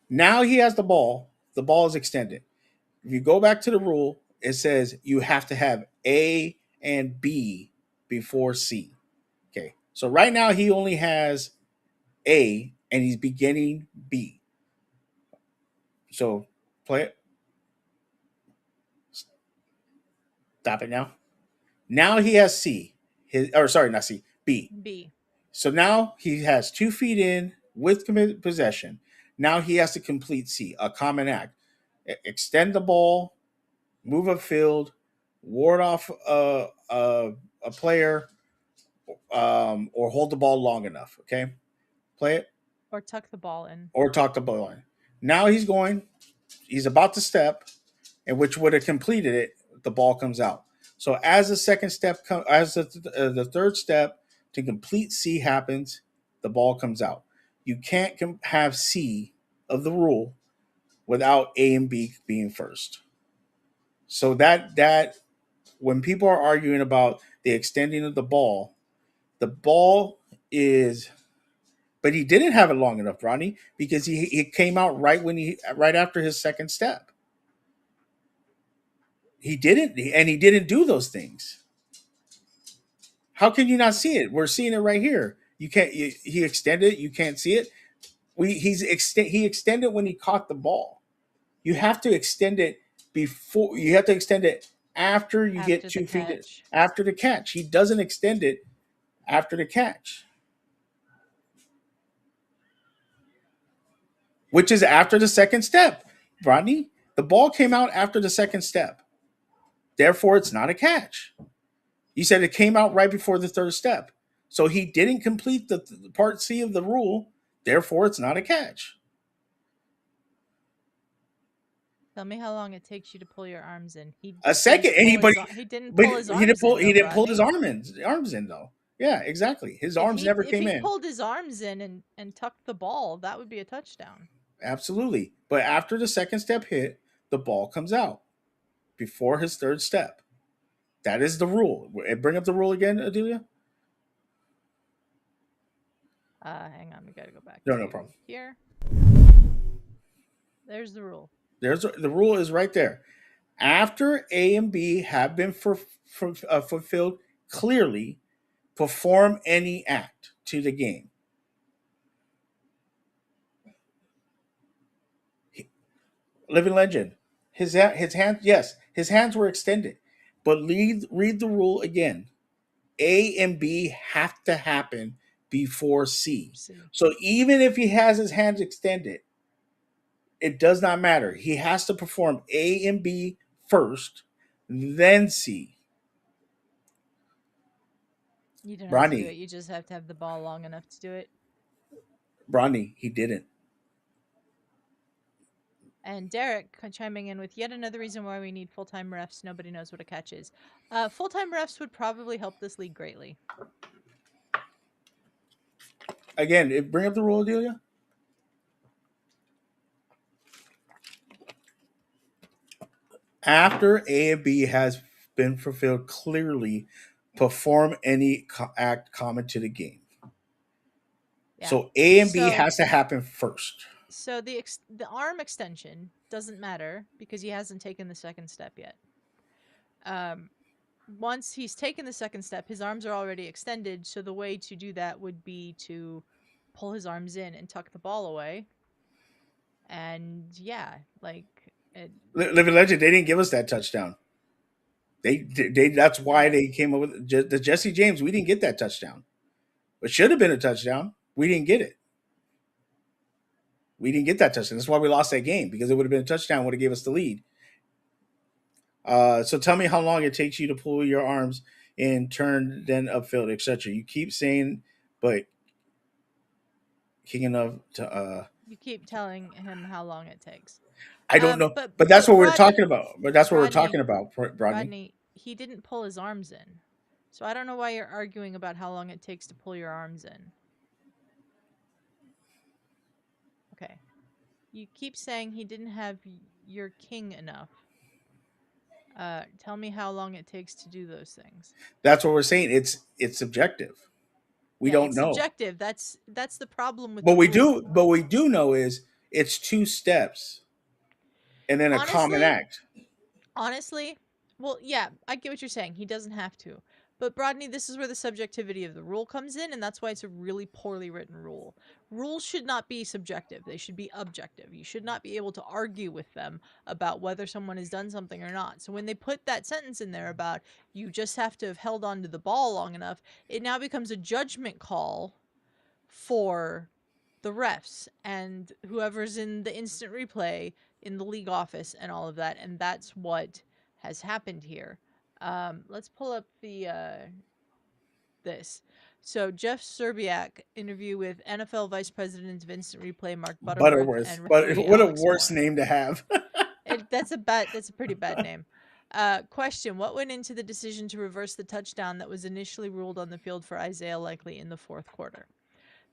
Now he has the ball. The ball is extended. If you go back to the rule, it says you have to have A and B before C. Okay. So right now he only has A and he's beginning B. So play it. Stop it now. Now he has C. Not C, B. B. So now he has 2 feet in with possession. Now he has to complete C, a common act. Extend the ball, move a field, ward off a player, or hold the ball long enough. Okay, play it Or tuck the ball in. or talk the ball in. Now he's going. He's about to step, and which would have completed it. The ball comes out. So as the second step, as the third step to complete C happens, the ball comes out. You can't have C of the rule without A and B being first. So that when people are arguing about the extending of the ball is, but he didn't have it long enough, Ronnie, because he came out right after his second step. He didn't, and he didn't do those things. How can you not see it? We're seeing it right here. You can't. He extended. You can't see it. He extended when he caught the ball. You have to extend it before. You have to extend it after you get After the 2 feet catch. after the catch. He doesn't extend it after the catch, which is after the second step. Rodney, the ball came out after the second step. Therefore, it's not a catch. You said it came out right before the third step. So he didn't complete the part C of the rule. Therefore, it's not a catch. Tell me how long it takes you to pull your arms in. A second, He didn't but pull his arms in, he though, didn't pull his Rodney. arms in though. Yeah, exactly. His arms never If came he in. pulled his arms in and tucked the ball, that would be a touchdown. Absolutely. But after the second step hit, the ball comes out before his third step. That is the rule. Bring up the rule again, Adelia. Hang on, we gotta go back No to problem. here. There's the rule. There's the rule is right there. After A and B have been fulfilled clearly, perform any act to the game. Living legend. His hands, yes, his hands were extended, but read the rule again. A and B have to happen before C. See. So even if he has his hands extended, it does not matter. He has to perform A and B first, then C. You don't have to do it. Ronnie, You just have to have the ball long enough to do it. Ronnie, he didn't. And Derek chiming in with yet another reason why we need full-time refs. Nobody knows what a catch is. Full-time refs would probably help this league greatly. Again, bring up the rule, Delia. After A and B has been fulfilled clearly, perform any act common to the game. Yeah. So A and B has to happen first. So the arm extension doesn't matter because he hasn't taken the second step yet. Once he's taken the second step, his arms are already extended. So the way to do that would be to pull his arms in and tuck the ball away. And yeah, like Living Legend, they didn't give us that touchdown. They that's why they came up with the Jesse James. We didn't get that touchdown. It should have been a touchdown. We didn't get it. We didn't get that touchdown. That's why we lost that game, because it would have been a touchdown, would have gave us the lead. So tell me how long it takes you to pull your arms and turn, then upfield, etc. You keep saying, but king enough to. You keep telling him how long it takes. I don't know, but that's what we're talking about. But that's what Rodney, we're talking about, Rodney. He didn't pull his arms in, so I don't know why you're arguing about how long it takes to pull your arms in. Okay, you keep saying he didn't have your king enough. Tell me how long it takes to do those things. That's what we're saying. It's subjective. We don't know. Subjective. That's the problem with. But we do. But we do know is it's 2 steps, and then a common act. Honestly, well, yeah, I get what you're saying. He doesn't have to. But Rodney, this is where the subjectivity of the rule comes in, and that's why it's a really poorly written rule. Rules should not be subjective. They should be objective. You should not be able to argue with them about whether someone has done something or not. So when they put that sentence in there about you just have to have held on to the ball long enough, it now becomes a judgment call for the refs and whoever's in the instant replay in the league office and all of that. And that's what has happened here. Let's pull up the this. So Jeff Serbiak interview with NFL Vice President of Instant Replay Mark Butterworth Butterworth. and But referee what a Alex worse Moore. name to have. That's a pretty bad name. Question: what went into the decision to reverse the touchdown that was initially ruled on the field for Isaiah Likely in the fourth quarter?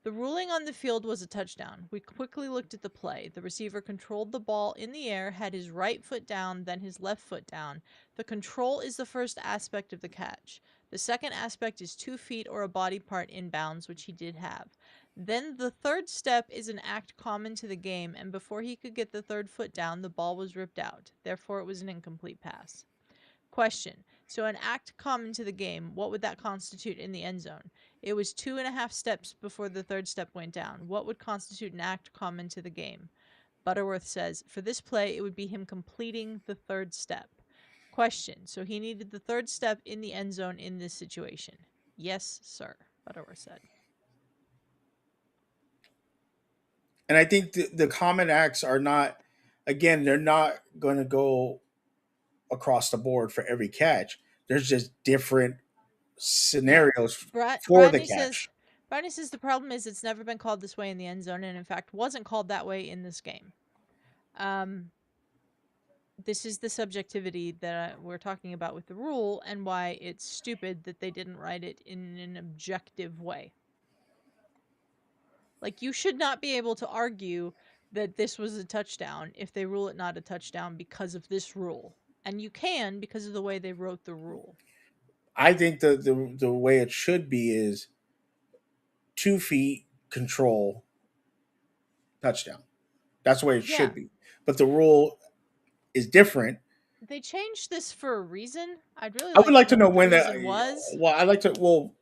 The ruling on the field was a touchdown. We quickly looked at the play. The receiver controlled the ball in the air, had his right foot down, then his left foot down. The control is the first aspect of the catch. The second aspect is 2 feet or a body part inbounds, which he did have. Then the third step is an act common to the game, and before he could get the third foot down, the ball was ripped out. Therefore, it was an incomplete pass. Question. So, an act common to the game, what would that constitute in the end zone? It was 2.5 steps before the third step went down. What would constitute an act common to the game? Butterworth says, for this play, it would be him completing the third step. Question. So, he needed the third step in the end zone in this situation? Yes, sir, Butterworth said. And I think the common acts are not, again, they're not going to go across the board for every catch. There's just different Yeah. scenarios for the Bradney says catch. Bradney says the problem is it's never been called this way in the end zone, and in fact wasn't called that way in this game. This is the subjectivity that we're talking about with the rule and why it's stupid that they didn't write it in an objective way. Like, you should not be able to argue that this was a touchdown if they rule it not a touchdown because of this rule. And you can because of the way they wrote the rule. I think the way it should be is 2 feet control touchdown. That's the way it Yeah. should be. But the rule is different. They changed this for a reason. I'd really I would like to like to know know what the when that. reason was. Well, I like to. Well,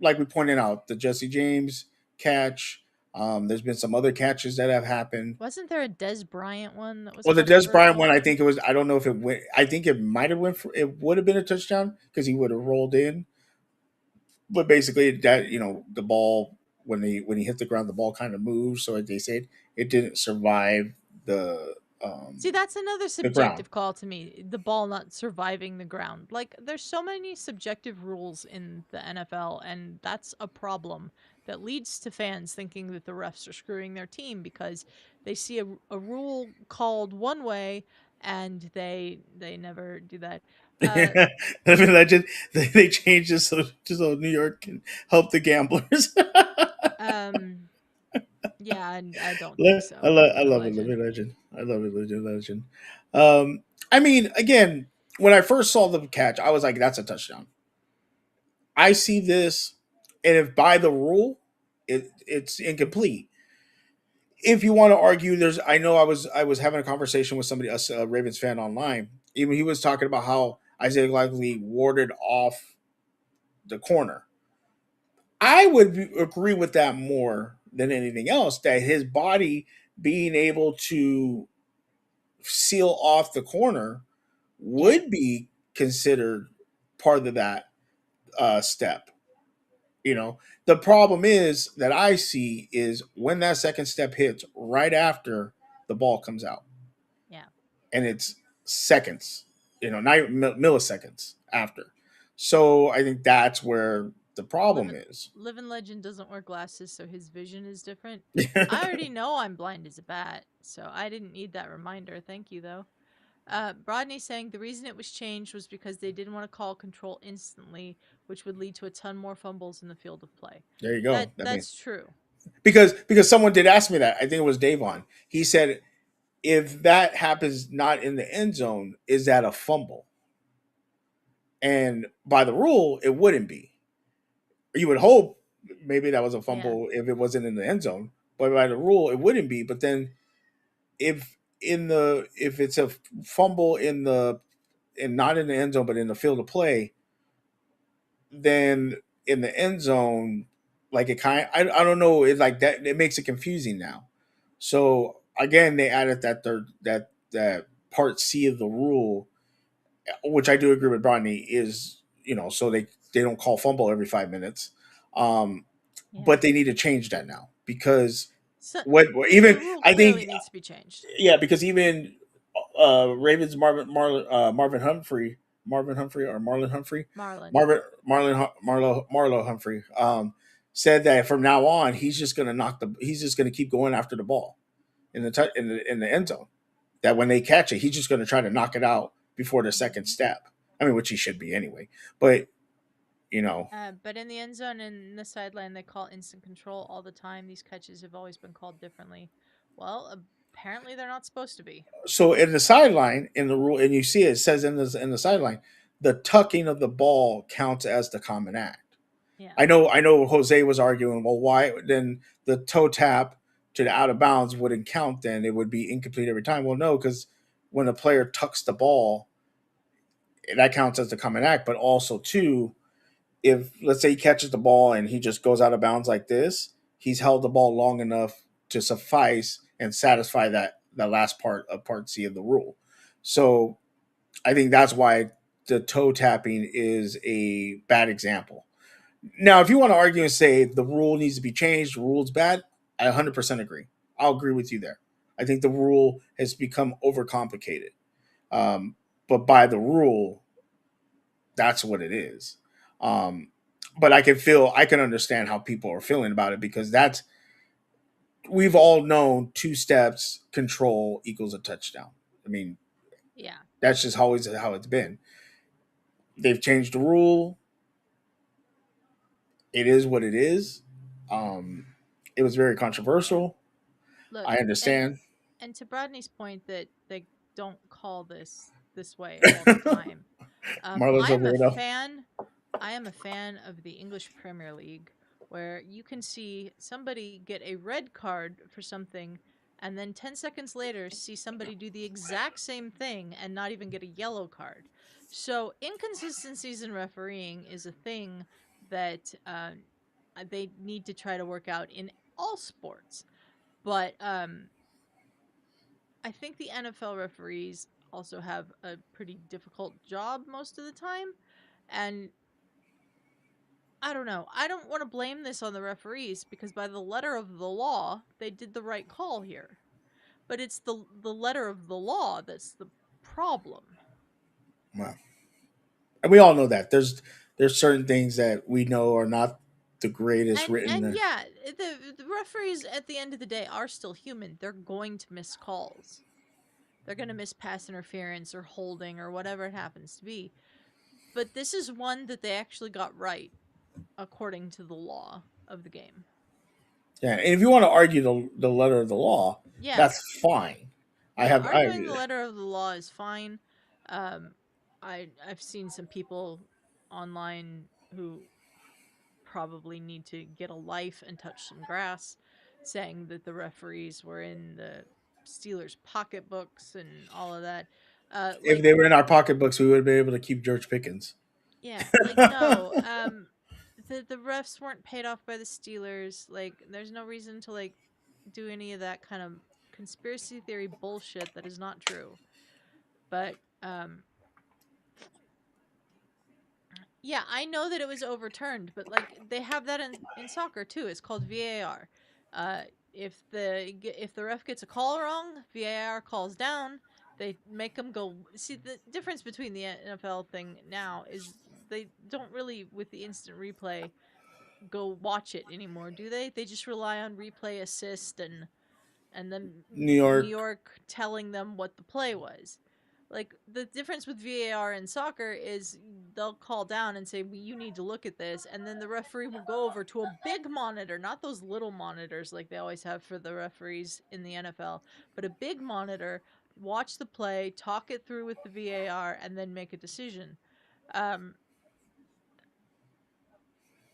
like we pointed out, the Jesse James catch. There's been some other catches that have happened. Wasn't there a Des Bryant one that was Well, the kind of Des Bryant one, hurtful? I think it was. I don't know if it went. I think it might have went for. It would have been a touchdown because he would have rolled in. But basically, that the ball when he hit the ground, the ball kind of moved. So they said it didn't survive the See, that's another the ground. subjective call to me. The ball not surviving the ground. Like, there's so many subjective rules in the NFL, and that's a problem that leads to fans thinking that the refs are screwing their team because they see a rule called one way and they never do that. Uh, Living legend. They changed it so New York can help the gamblers. um, yeah, and I don't think so. I Living love it, legend. living legend. I love it, living legend. Um, I mean, again, when I first saw the catch, I was like, "That's a touchdown." I see this, and if by the rule, it's incomplete. If you want to argue, I know I was having a conversation with somebody, a Ravens fan online. Even he was talking about how Isaiah Likely warded off the corner. I would agree with that more than anything else. That his body being able to seal off the corner Yeah, would be considered part of that step. The problem is that I see is when that second step hits right after the ball comes out, yeah. and it's seconds, not even milliseconds after. So I think that's where the problem Living is. Living Legend doesn't wear glasses, so his vision is different. I already know I'm blind as a bat, so I didn't need that reminder. Thank you, though. Brodney saying the reason it was changed was because they didn't want to call control instantly, which would lead to a ton more fumbles in the field of play. There you go. I mean, That's true. because someone did ask me that. I think it was Davon. He said, if that happens not in the end zone, is that a fumble? And by the rule, it wouldn't be. You would hope maybe that was a Yeah, fumble if it wasn't in the end zone, but by the rule, it wouldn't be. But then if it's a fumble in the and not in the end zone, but in the field of play, then in the end zone, like I don't know, it like that it makes it confusing now. So again, they added that part C of the rule, which I do agree with Bronny, is so they don't call fumble every 5 minutes. Um, yeah. but they need to change that now because So what the even rule I think clearly needs to be changed. yeah, because even Ravens Marvin Humphrey, Marvin Humphrey or Marlon Humphrey, Marlon. Marlon Marlo Humphrey. said that from now on he's just going to keep going after the ball in the end zone. That when they catch it, he's just going to try to knock it out before the second Hmm. step. I mean, which he should be anyway. But you know, But in the end zone and in the sideline, they call instant control all the time. These catches have always been called differently. Well, apparently they're not supposed to be. so in the sideline in the rule, and you see it says in the sideline, the tucking of the ball counts as the common act. Yeah. I know Jose was arguing, well, why then the toe tap to the out of bounds wouldn't count, then it would be incomplete every time. Well, no, because when a player tucks the ball, that counts as the common act, but also too, if let's say he catches the ball and he just goes out of bounds like this, he's held the ball long enough to suffice and satisfy that last part of part C of the rule. So I think that's why the toe tapping is a bad example. Now, if you want to argue and say the rule needs to be changed, the rule's bad, I 100% agree. I'll agree with you there. I think the rule has become overcomplicated. Um, but by the rule, that's what it is. Um, but I can understand how people are feeling about it because we've all known two steps control equals a touchdown. I mean, Yeah. that's just always how it's been. They've changed the rule. It is what it is. Um, it was very controversial. Look, I and understand. and to Brodney's point that they don't call this way all the time. Marlo's I a am a weirdo. fan. I am a fan of the English Premier League, where you can see somebody get a red card for something, and then 10 seconds later see somebody do the exact same thing and not even get a yellow card. So inconsistencies in refereeing is a thing that they need to try to work out in all sports. But I think the NFL referees also have a pretty difficult job most of the time. And I don't know. I don't want to blame this on the referees because by the letter of the law, they did the right call here. But it's the letter of the law that's the problem. Well, and we all know that there's certain things that we know are not the greatest And written. yeah, the referees at the end of the day are still human. They're going to miss calls. They're going to miss pass interference or holding or whatever it happens to be. But this is one that they actually got right according to the law of the game. Yeah, and if you want to argue the letter of the law, Yeah, that's fine. I yeah, have I arguing the letter of the law is fine. Um, I've seen some people online who probably need to get a life and touch some grass, saying that the referees were in the Steelers' pocketbooks and all of that. if Like, they were in our pocketbooks, we would be able to keep George Pickens. yeah, like no. The refs weren't paid off by the Steelers. Like, there's no reason to like do any of that kind of conspiracy theory bullshit that is not true. But yeah, I know that it was overturned, but like they have that in soccer too. It's called VAR. Uh, if the ref gets a call wrong, VAR calls down. They make them go. See, the difference between the NFL thing now is they don't really with the instant replay go watch it anymore, do they? They just rely on replay assist and then New New York, York telling them what the play was. Like the difference with VAR in soccer is they'll call down and say, well, "You need to look at this," and then the referee will go over to a big monitor, not those little monitors like they always have for the referees in the NFL, but a big monitor. Watch the play, talk it through with the VAR, and then make a decision. Um,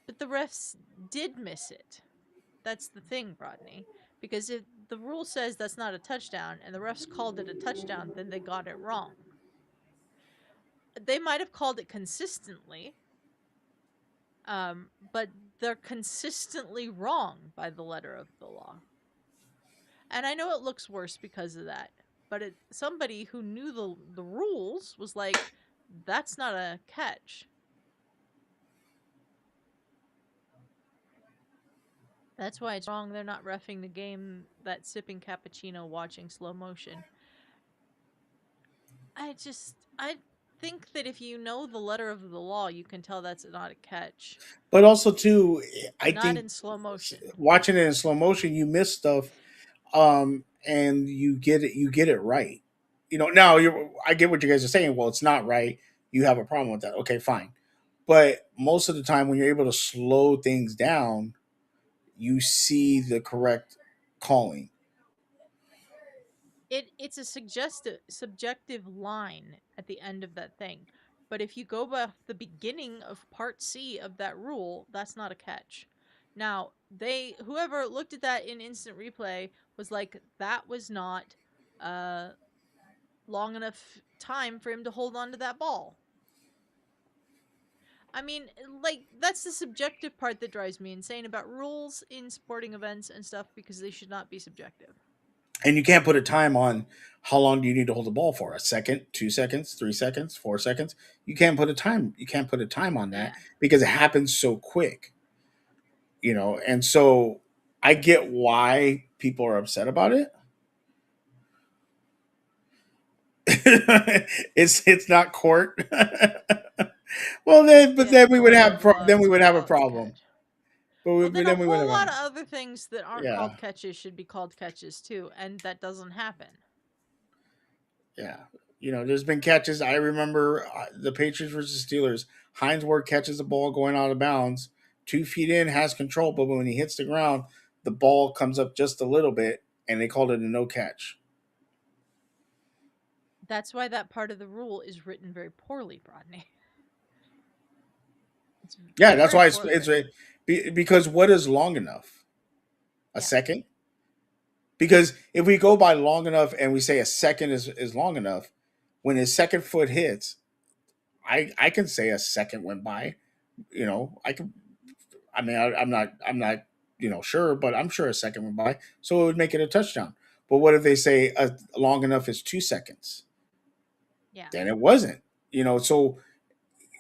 but the refs did miss it. That's the thing, Rodney. Because if the rule says that's not a touchdown and the refs called it a touchdown, then they got it wrong. They might have called it consistently, but they're consistently wrong by the letter of the law. And I know it looks worse because of that, but somebody who knew the rules was like, that's not a catch. That's why it's wrong they're not reffing the game that sipping cappuccino watching slow motion. I just I think that if you know the letter of the law, you can tell that's not a catch. But also too, I Not think in slow motion. watching it in slow motion, you miss stuff, and you get it right. Now I get what you guys are saying. Well, it's not right. You have a problem with that. Okay, fine. But most of the time, when you're able to slow things down, you see the correct calling. It's a suggestive subjective line at the end of that thing. But if you go by the beginning of part C of that rule, that's not a catch. Now, they whoever looked at that in instant replay was like that was not uh long enough time for him to hold on to that ball. I mean, like that's the subjective part that drives me insane about rules in sporting events and stuff because they should not be subjective. And you can't put a time on how long do you need to hold the ball for? A second, 2 seconds, 3 seconds, 4 seconds. You can't put a time. You can't put a time on that Yeah. because it happens so quick. And so I get why people are upset about it. It's not court. Well, but Yeah, then we would court have would love then we to would have a call it a problem. catch. But Then a then we would whole have lot a of other things that aren't yeah. called catches should be called catches too, and that doesn't happen. Yeah. There's been catches. I remember the Patriots versus Steelers. Hines Ward catches the ball going out of bounds, 2 feet in, has control, but when he hits the ground, the ball comes up just a little bit, and they called it a no catch. That's why that part of the rule is written very poorly, Rodney. It's Yeah, that's very why poorly written. because what is long enough? A Yeah, second? Because if we go by long enough and we say a second is long enough, when his second foot hits, I can say a second went by. I can. I mean, I'm not sure, but I'm sure a second went by, so it would make it a touchdown. But what if they say long enough is 2 seconds? yeah. Then it wasn't. So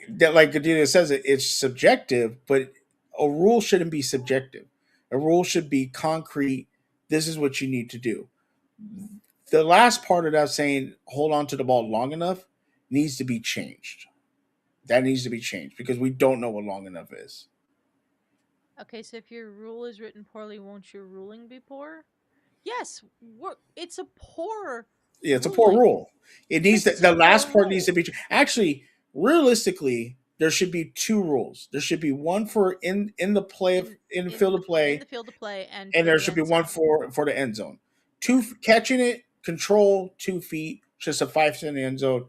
that, like Adelia says, it's subjective, but a rule shouldn't be subjective. A rule should be concrete. This is what you need to do. The last part of that saying hold on to the ball long enough needs to be changed. That needs to be changed because we don't know what long enough is. Okay, so if your rule is written poorly, won't your ruling be poor? Yes, it's a poor Yeah, it's a poor ruling rule. It needs because to, it's a the poor last part needs to rule be actually realistically. There should be two rules. There should be one for in the play in in the field of in the play, field of play and and for there the should be end one zone. for the end zone. Yeah, Catching it, control 2 feet should suffice in the end zone.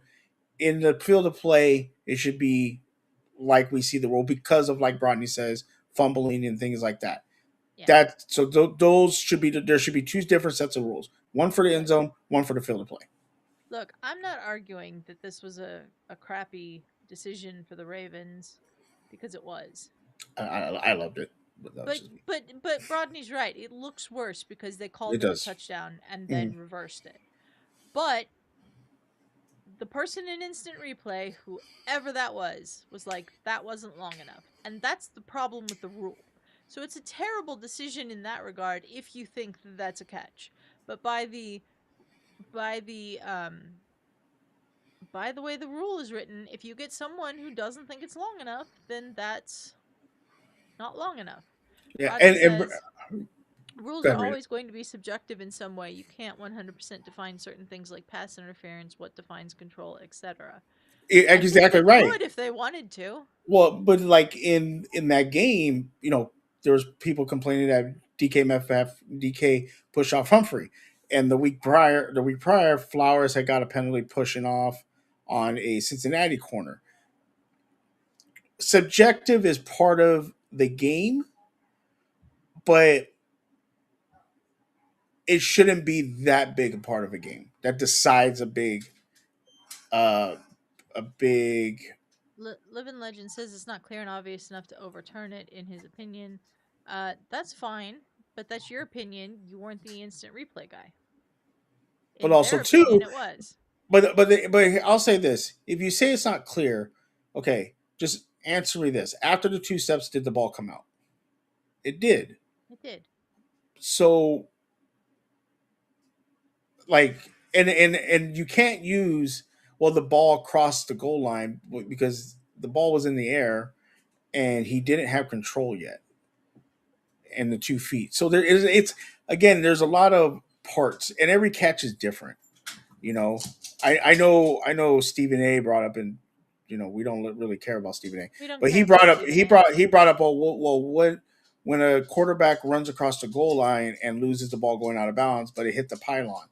In the field of play, it should be like we see the rule because of like Brodney says, fumbling and things like that. yeah. Those should be there should be two different sets of rules. One for the end Look, zone, one for the field of play. look. I'm not arguing that this was a crappy decision for the Ravens because it was. I loved it, but that was But just me. Brodney's right. It looks worse because they It called it a does. touchdown and Mm-hmm. then reversed it. But the person in instant replay, whoever that was like, that wasn't long enough. And that's the problem with the rule. So it's a terrible decision in that regard if you think that that's a catch. But by the by the way the rule is written, if you get someone who doesn't think it's long enough, then that's not long enough. Yeah, Rodney and says rules go are ahead, Rita. always going to be subjective in some way. You can't 100% define certain things like pass interference, what defines control, etc. I think Exactly they right. could if they wanted to. Well, but like in that game, there was people complaining that DK pushed off Humphrey, and the week prior, Flowers had got a penalty pushing off on a Cincinnati corner. Subjective is part of the game, but it shouldn't be that big a part of a game that decides uh a big. Living Legend says it's not clear and obvious enough to overturn it, in his opinion. That's fine, but that's your opinion. You weren't the instant replay guy. But In also their opinion, too, it was. but I'll say this: if you say it's not clear, okay, just answer me this: after the 2 steps, did the ball come out? It did. It did. So like, and you can't use Well, the ball crossed the goal line because the ball was in the air and he didn't have control yet in the 2 feet. So there is it's again there's a lot of parts and every catch is different. You know, I know Stephen A brought up and we don't really care about Stephen A, We don't but care about Stephen A. he brought up well what when a quarterback runs across the goal line and loses the ball going out of bounds, but it hit the pylon.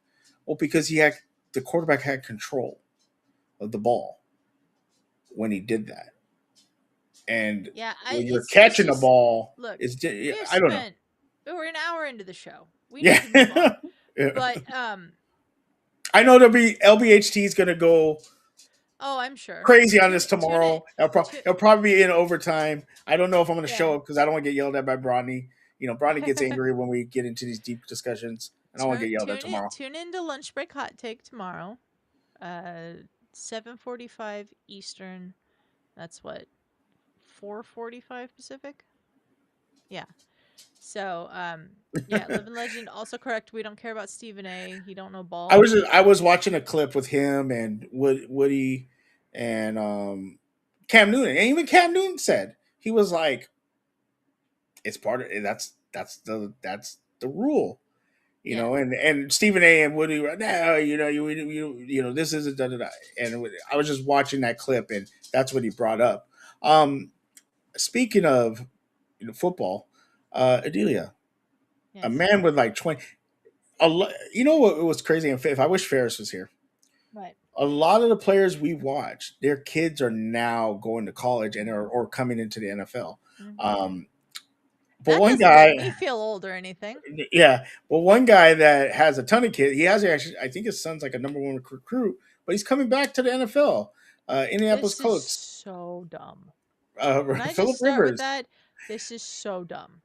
Well, because the quarterback had control of the ball when he did that, and Yeah, when you're it's catching the just ball, look. We have I don't know. spent we're an hour into the show. We need Yeah, to move on. yeah. But I know there'll be LBHT is going to go oh, I'm sure. crazy on this Tune it. tomorrow. Tu- It'll probably be in overtime. I don't know if I'm going to yeah. show up because I don't want to get yelled at by Bronny. Bronny gets angry when we get into these deep discussions, and I want to get yelled at tomorrow. Tune in to Lunch Break Hot Take tomorrow. 7:45 Eastern. That's what 4:45 Pacific. Yeah. So, yeah, Living Legend also correct. We don't care about Stephen A. He don't know ball. I was watching a clip with him and Woody and Cam Newton, and even Cam Newton said he was like, "It's part of that's the rule." Yeah. And Stephen A. and Woody were, no, this isn't da da da. And I was just watching that clip, and that's what he brought up. Speaking of football, Adelia, a Yes. man with like 20. You know what was crazy? And if I wish Ferris was here, Right. a lot of the players we watched, their kids are now going to college and Mhm. or coming into the NFL. Mhm. Um, but That one doesn't make guy, me feel old or anything. yeah, well, one guy that has a ton of kids, he has actually, I think his son's like a number one recruit, but he's coming back to the NFL. Indianapolis This is Colts, so dumb. Can I just Philip start with Rivers. that? This is so dumb.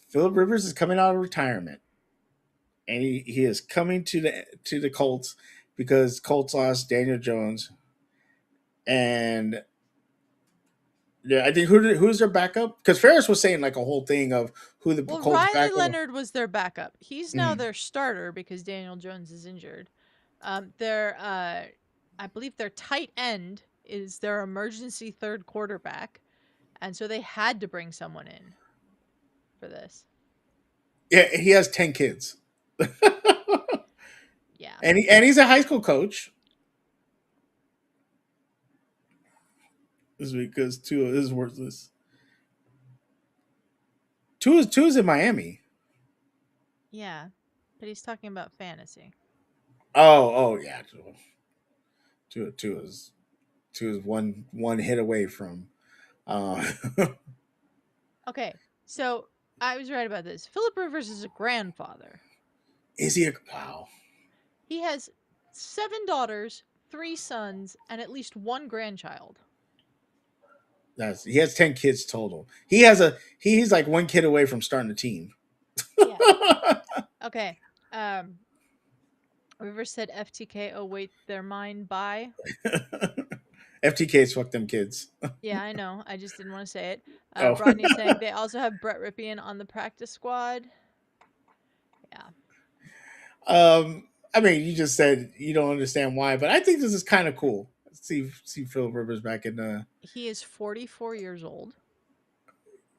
Philip Rivers is coming out of retirement, and he is coming to the Colts because Colts lost Daniel Jones, and yeah, I think who's their backup? Because Ferris was saying like a whole thing of who the Well, Colts Riley backup. Leonard was their backup. He's now Mm. their starter because Daniel Jones is injured. Their I believe their tight end is their emergency third quarterback, and so they had to bring someone in for this. Yeah, he has 10 kids, Yeah. and he's a high school coach. This is because two is worthless. Two is in Miami. Yeah. But he's talking about fantasy. Oh yeah, two is one hit away from. Uh, Okay. So I was right about this. Philip Rivers is a grandfather. is he a wow? He has 7 daughters, 3 sons, and at least one grandchild. He has 10 kids total. He's like one kid away from starting a team. Yeah. Okay. Um, Rivers said FTK await their mind by. FTK's fuck them kids. Yeah, I know. I just didn't want to say it. Oh, Rodney saying they also have Brett Ripien on the practice squad. Yeah. I mean, you just said you don't understand why, but I think this is kind of cool. See Philip Rivers back in the He is 44 years old,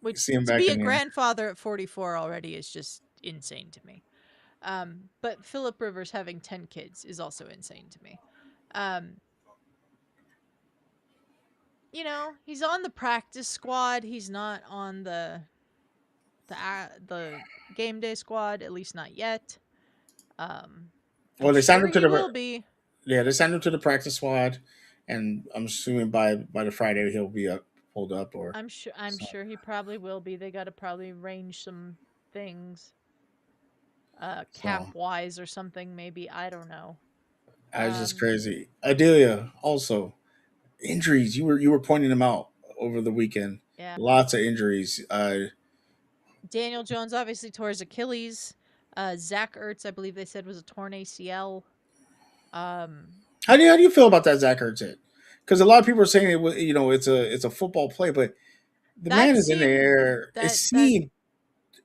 which see him to back be in a here. grandfather at 44 already is just insane to me. But Philip Rivers having 10 kids is also insane to me. Um, he's on the practice squad. He's not on the game day squad, at least not yet. I'm Well, they signed sure him to he the will be. they signed him to the practice squad, and I'm assuming by the Friday he'll be up pulled up or I'm so. sure he probably will be. They got to probably arrange some things, cap So wise or something. Maybe I don't know. I was just Um, crazy. Adelia also injuries. You were pointing them out over the weekend. yeah. Lots of injuries. Daniel Jones obviously tore his Achilles. Zach Ertz, I believe they said was a torn ACL. Um, How do you feel about that Zach Ertz hit? Because a lot of people are saying it's a football play, but the that man is in the seemed air. It that seemed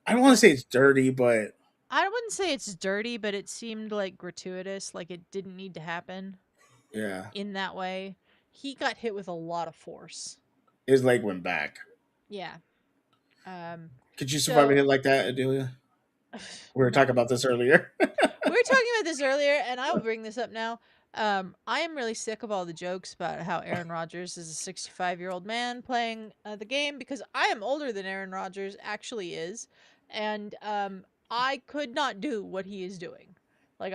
I don't want to that say it's dirty, but I wouldn't say it's dirty, but it seemed like gratuitous, like it didn't need to happen. Yeah. in that way. He got hit with a lot of force. His leg went back. Yeah. Um, Could you survive a so hit like that, Adelia? We were talking no. about this earlier. We were talking about this earlier, and I will bring this up now. I am really sick of all the jokes about how Aaron Rodgers is a 65-year-old man playing the game because I am older than Aaron Rodgers actually is, and I could not do what he is doing. Like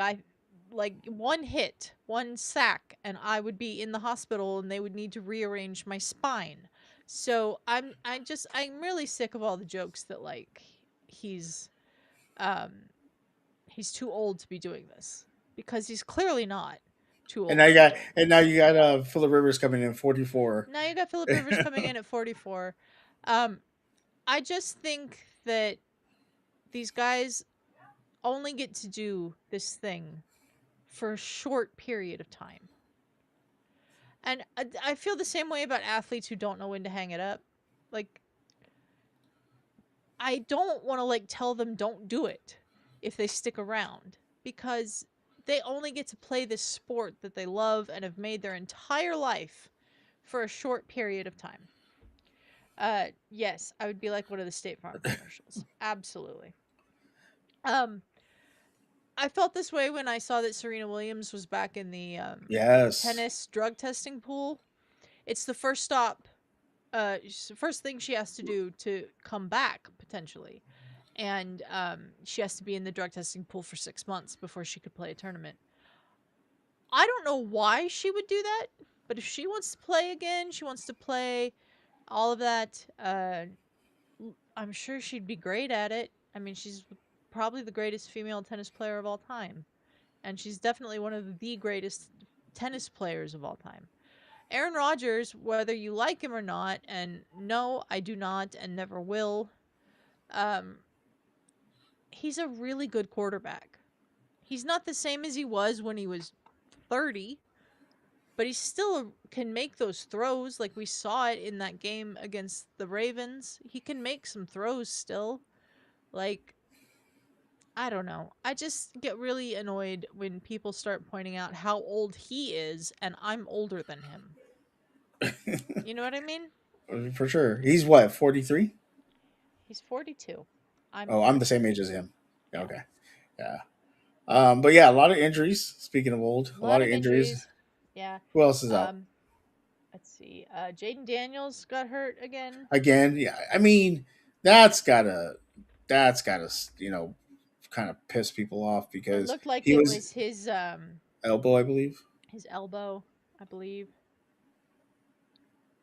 like one hit, one sack, and I would be in the hospital, and they would need to rearrange my spine. So I'm really sick of all the jokes that like he's um he's too old to be doing this because he's clearly not too And now old you to be got doing and this. now you got Phillip Rivers coming in 44. Now you got Philip Rivers coming in at 44. Um, I just think that these guys only get to do this thing for a short period of time. And I feel the same way about athletes who don't know when to hang it up. Like, I don't want to like tell them don't do it if they stick around because they only get to play this sport that they love and have made their entire life for a short period of time. Yes, I would be like one of the State Farm commercials. Absolutely. Um, I felt this way when I saw that Serena Williams was back in the Yes. tennis drug testing pool. It's the first stop, first thing she has to do to come back potentially, and she has to be in the drug testing pool for 6 months before she could play a tournament. I don't know why she would do that, but if she wants to play again, she wants to play all of that. I'm sure she'd be great at it. I mean, she's probably the greatest female tennis player of all time, and she's definitely one of the greatest tennis players of all time. Aaron Rodgers, whether you like him or not, and no, I do not and never will, um, he's a really good quarterback. He's not the same as he was when he was 30, but he still can make those throws. Like we saw it in that game against the Ravens. He can make some throws still. Like, I don't know. I just get really annoyed when people start pointing out how old he is and I'm older than him. You know what I mean? For sure. He's what, 43? He's 42. I'm Oh, I'm the 40. same age as him. Yeah. Okay. Yeah. But yeah, a lot of injuries. Speaking of old, A a lot lot of of injuries. injuries. Yeah. Who else is out? Um, let's see. Jaden Daniels got hurt again. Again, yeah. I mean, that's gotta, that's gotta, kind of piss people off It because looked like he it was was elbow, I believe. his elbow, I believe.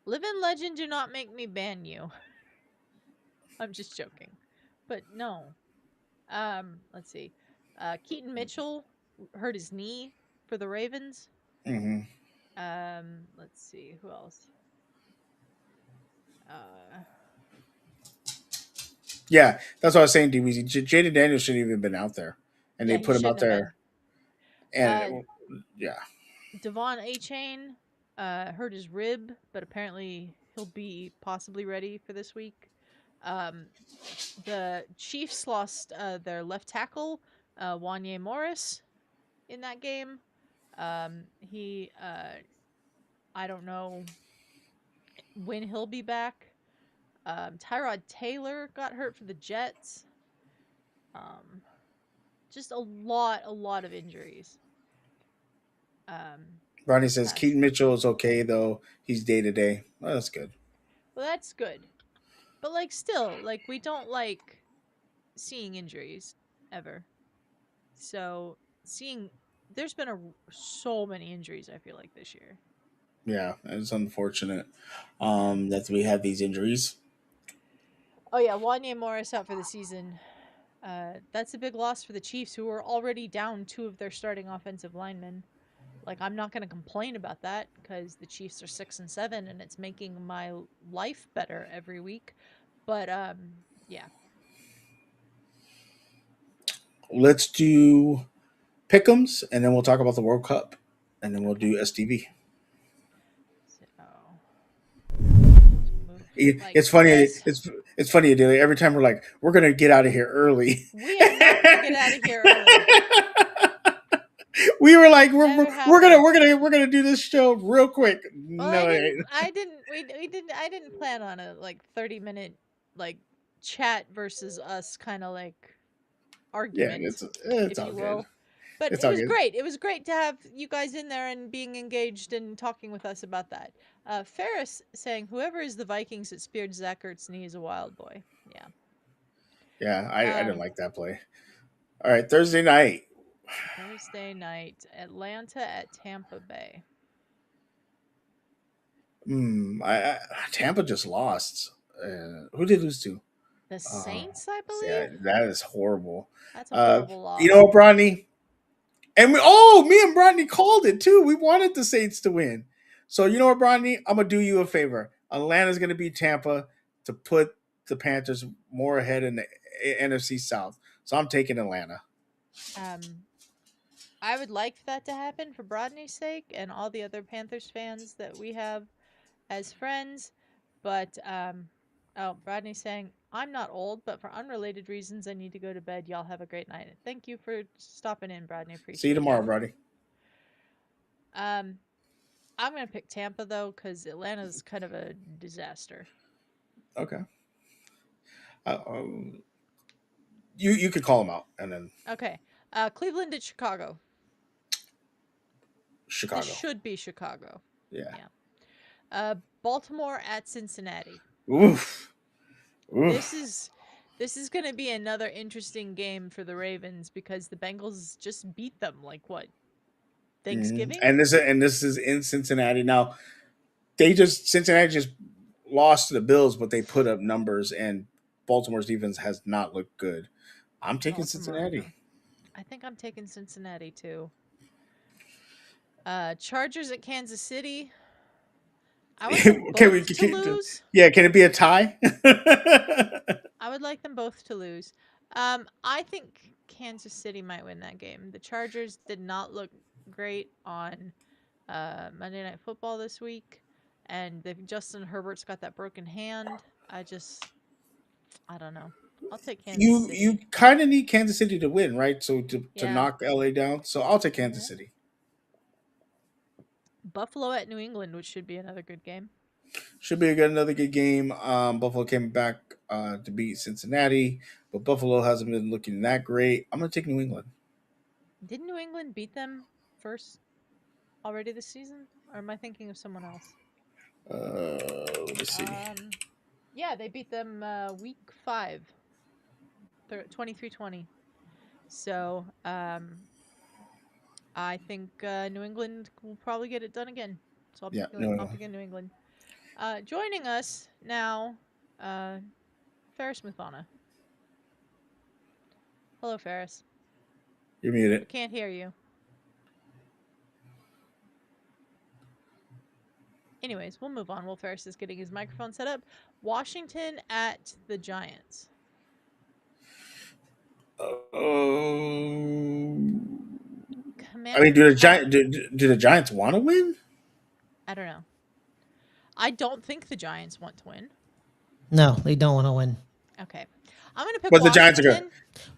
Living legend, do not make me ban you. I'm just joking. But no. Let's see. Keaton Mitchell hurt his knee for the Ravens. Hmm. Let's see who else. Uh, Yeah, that's what I was saying, DBZ. Jaden Daniels shouldn't even been out there, and they yeah, he put him out shouldn't have been. there, Uh, and yeah, Devon A. Chain hurt his rib, but apparently he'll be possibly ready for this week. Um, the Chiefs lost their left tackle, Wanye Morris, in that game. I don't know when he'll be back. Tyrod Taylor got hurt for the Jets. Um, just a lot of injuries. Ronnie This says past. Keaton Mitchell is okay though. He's day to day. Well, that's good. Well, that's good, but like still, like we don't like seeing injuries ever. So seeing there's been so many injuries. I feel like this year. Yeah, it's unfortunate Yeah. that we have these injuries. Oh yeah, Wanye Morris out for the season. That's a big loss for the Chiefs, who are already down two of their starting offensive linemen. Like I'm not going to complain about that because the Chiefs are 6-7, and it's making my life better every week. But yeah. Let's do pick'ems, and then we'll talk about the World Cup, and then we'll Okay. do STV. So just move like It's funny. this. It's funny, Adelia. Every time we're like, we're gonna get out of here early. We are not going to get out of here early. We were like, Never we're gonna do this show real quick. Well, No, it ain't. I didn't plan on a like 30-minute like chat versus us kind of like Yeah, argument, it's if all you good. will. But It's it all was good. great. It was great to have you guys in there and being engaged and talking with us about that. Ferris saying, "Whoever is the Vikings that speared Zach Ertz's knee is a wild boy." Yeah. Yeah, I didn't Um, like that play. All right, Thursday night. Thursday night, Atlanta at Tampa Bay. Tampa just lost. Who did they lose to? The Uh, Saints, I yeah, believe. that is horrible. That's a horrible You know loss. what, Brodney? Me and Brodney called it too. We wanted the Saints to win. So you know what, Brodney? I'm gonna do you a favor. Atlanta's gonna beat Tampa to put the Panthers more ahead in the NFC South. So I'm taking Atlanta. Um, I would like that to happen for Brodney's sake and all the other Panthers fans that we have as friends. But oh, Brodney's saying, "I'm not old, but for unrelated reasons, I need to go to bed. Y'all have a great night." Thank you for stopping in, Brodney. See you Appreciate you. tomorrow, Brodney. Um, I'm gonna pick Tampa though, because Atlanta's kind of a disaster. Okay. Um, you could call them out and then Okay, Cleveland at Chicago. This Chicago. should be Chicago. Yeah. Yeah. Baltimore at Cincinnati. Oof. This Oof. is this is going to be another interesting game for the Ravens because the Bengals just beat them like what, Thanksgiving? And this is in Cincinnati. Now Cincinnati just lost to the Bills, but they put up numbers, and Baltimore's defense has not looked good. I'm taking Baltimore. Cincinnati. I think I'm taking Cincinnati too. Chargers at Kansas City. I want them can we? both to lose. Yeah, can it be a tie? I would like them both to lose. I think Kansas City might win that game. The Chargers did not look great on Monday Night Football this week, and Justin Herbert's got that broken hand. I don't know. I'll take Kansas You City. kind of need Kansas City to win, right? So to Yeah. knock LA down. So I'll take Yeah. Kansas City. Buffalo at New England, which should be another good game. Should be another good game. Buffalo came back to beat Cincinnati, but Buffalo hasn't been looking that great. I'm gonna take New England. Didn't New England beat them first already this season? Or am I thinking of someone else? Let me see. Yeah, they beat them week 5, 23-20. So, I think New England will probably get it done again. So Yeah, New I'll England. pick New England. Joining us now, Ferris Muthana. Hello, Ferris. You're We muted. can't hear you. Anyways, we'll move on while Ferris is getting his microphone set up. Washington at the Giants. I mean, Commanders at... do the Giants want to win? I don't know. I don't think the Giants want to win. No, they don't want to win. Okay. I'm going to pick But the Giants are good. Washington.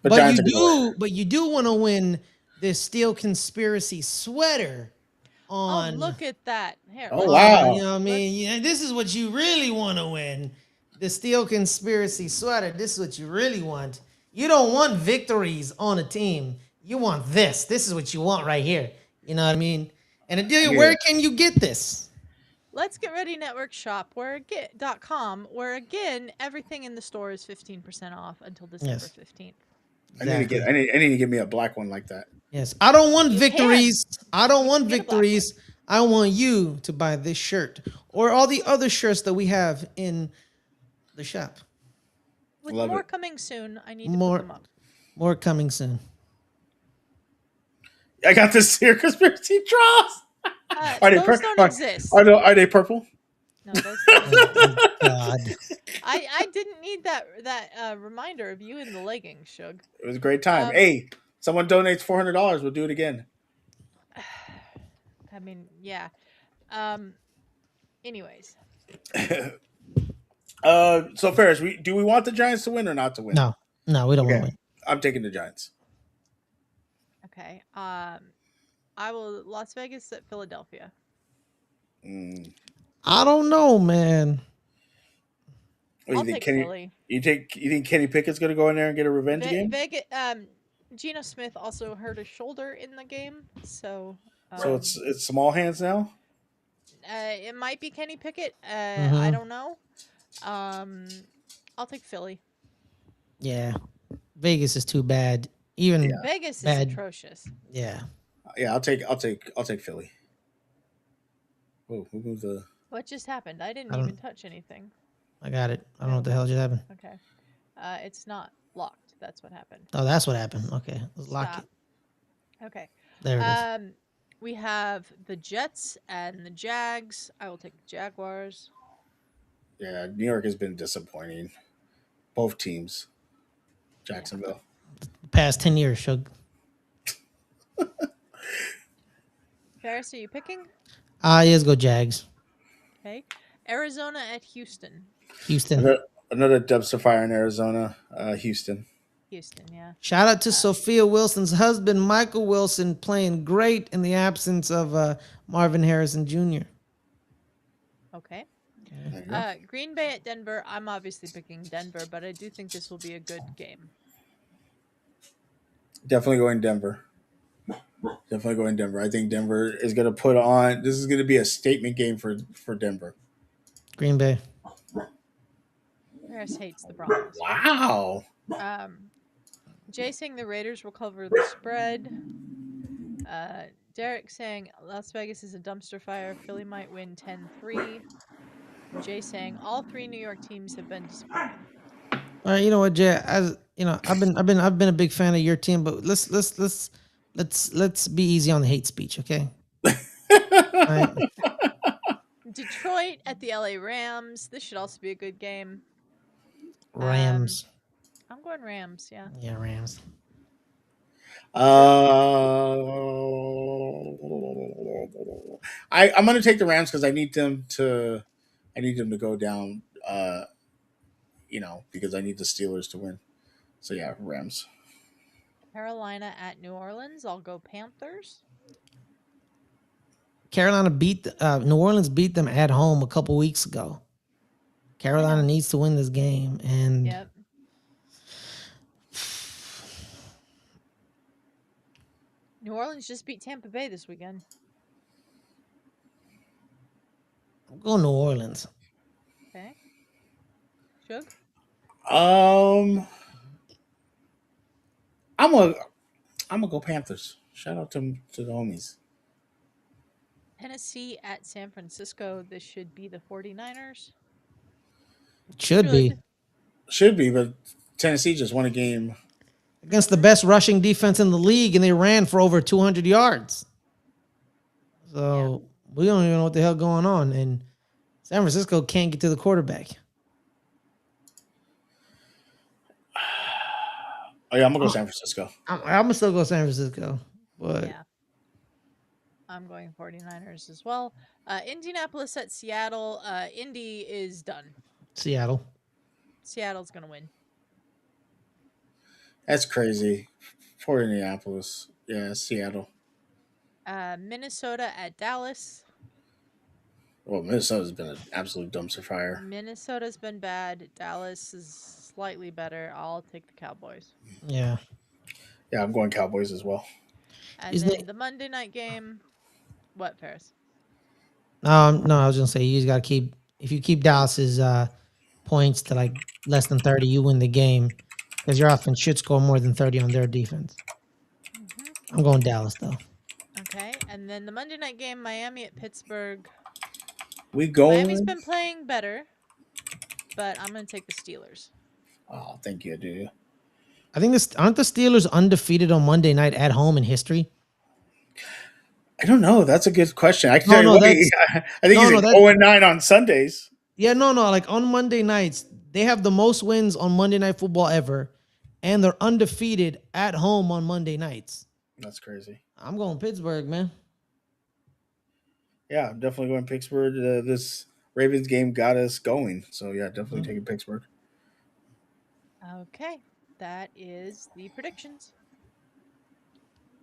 But But Giants you are good. do, but you do want to win this Steel Conspiracy sweater on. Oh, look at that. Here, Oh, let's wow. see. You know what I mean? Yeah, this is what you really want to win. The Steel Conspiracy sweater. This is what you really want. You don't want victories on a team. You want this. This is what you want right here. You know what I mean? And Adelia, Yeah. where can you get this? Let's Get Ready Network Shop, .com, where again everything in the store is 15% off until December 15th. Exactly. I need to get me a black one like that. Yes. I don't want You victories. I don't want get a black victories. I want you to buy this shirt or all the other shirts that we have in the shop. With Love more it. coming soon, I need to More, put them up. more coming soon. I got this here conspiracy draws. Those don't exist. Are they purple? No, those don't exist. God. I didn't need that reminder of you in the leggings, Suge. It was a great time. Um, Hey, someone donates $400. We'll do it again. I mean, yeah. Anyways. So Ferris, do we want the Giants to win or not to win? No, we don't want to win. I'm taking the Giants. Okay. I will Las Vegas at Philadelphia. Mm. I don't know, man. What do I'll you think, take Kenny? Philly. You think Kenny Pickett's going to go in there and get a revenge game? Vegas. Geno Smith also hurt his shoulder in the game, so So it's small hands now. it might be Kenny Pickett. I Mm-hmm. don't know. I'll take Philly. Yeah, Vegas is too bad. Even Vegas is bad. atrocious. Yeah. Yeah, I'll take Philly. Oh, who moved the? What just happened? I didn't I don't. even touch anything. I got it. I don't know what the hell just happened. Okay. It's not locked. That's what happened. Oh, that's what happened. Okay, let's lock Stop. it. Okay. There it is. We have the Jets and the Jags. I will take the Jaguars. Yeah, New York has been disappointing. Both teams. Jacksonville. Past 10 years, Shug. Ferris, are you picking? Yes, go Jags. Okay. Arizona at Houston. Houston. Another dumpster fire in Arizona. Houston. Houston, yeah. Shout out to Sophia Wilson's husband, Michael Wilson, playing great in the absence of Marvin Harrison Jr. Okay. There you go. Green Bay at Denver. I'm obviously picking Denver, but I do think this will be a good game. Definitely going Denver. Definitely going Denver. I think Denver is going to put on. This is going to be a statement game for Denver. Green Bay. Ferris hates the Broncos. Wow. Jay saying the Raiders will cover the spread. Derek saying Las Vegas is a dumpster fire. Philly might win 10-3. Jay saying all three New York teams have been disappointing. All right, you know what, Jay? As you know, I've been a big fan of your team, but let's be easy on the hate speech, okay? Right. Detroit at the LA Rams. This should also be a good game. Rams. I'm going Rams, yeah. Yeah, Rams. I'm going to take the Rams because I need them to go down. Because I need the Steelers to win. So yeah, Rams. Carolina at New Orleans. I'll go Panthers. Carolina beat New Orleans beat them at home a couple weeks ago. Carolina needs to win this game, and Yep. New Orleans just beat Tampa Bay this weekend. I'm going New Orleans. Okay. Shug? I'm gonna go Panthers. Shout out to the homies. Tennessee at San Francisco. This should be the 49ers. Should be, but Tennessee just won a game against the best rushing defense in the league, and they ran for over 200 yards. So we don't even know what the hell going on, and San Francisco can't get to the quarterback. Oh yeah, I'm gonna go San Francisco. I'm gonna still go San Francisco, but yeah, I'm going 49ers as well. Indianapolis at Seattle. Indy is done. Seattle's gonna win. That's crazy for Indianapolis. Yeah, Seattle. Minnesota at Dallas. Well, Minnesota's been an absolute dumpster fire. Minnesota's been bad. Dallas is slightly better. I'll take the Cowboys. Yeah, I'm going Cowboys as well. And then the Monday night game. What, Ferris? No, I was gonna say you just gotta keep. If you keep Dallas's points to like less than 30, you win the game because your offense should score more than 30 on their defense. I'm going Dallas though. Okay, and then the Monday night game, Miami at Pittsburgh. Miami's been playing better, but I'm gonna take the Steelers. Oh, thank you, dude. I think aren't the Steelers undefeated on Monday night at home in history? I don't know. That's a good question. I can tell you what. I think he's 0-9 on Sundays. Yeah, no. Like on Monday nights, they have the most wins on Monday Night Football ever, and they're undefeated at home on Monday nights. That's crazy. I'm going Pittsburgh, man. Yeah, I'm definitely going Pittsburgh. This Ravens game got us going. So, yeah, definitely taking Pittsburgh. Okay, that is the predictions.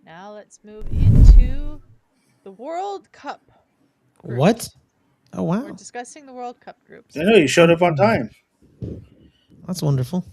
Now let's move into the World Cup groups. What? Oh We're wow, discussing the World Cup groups. I know you showed up on time. that's wonderful.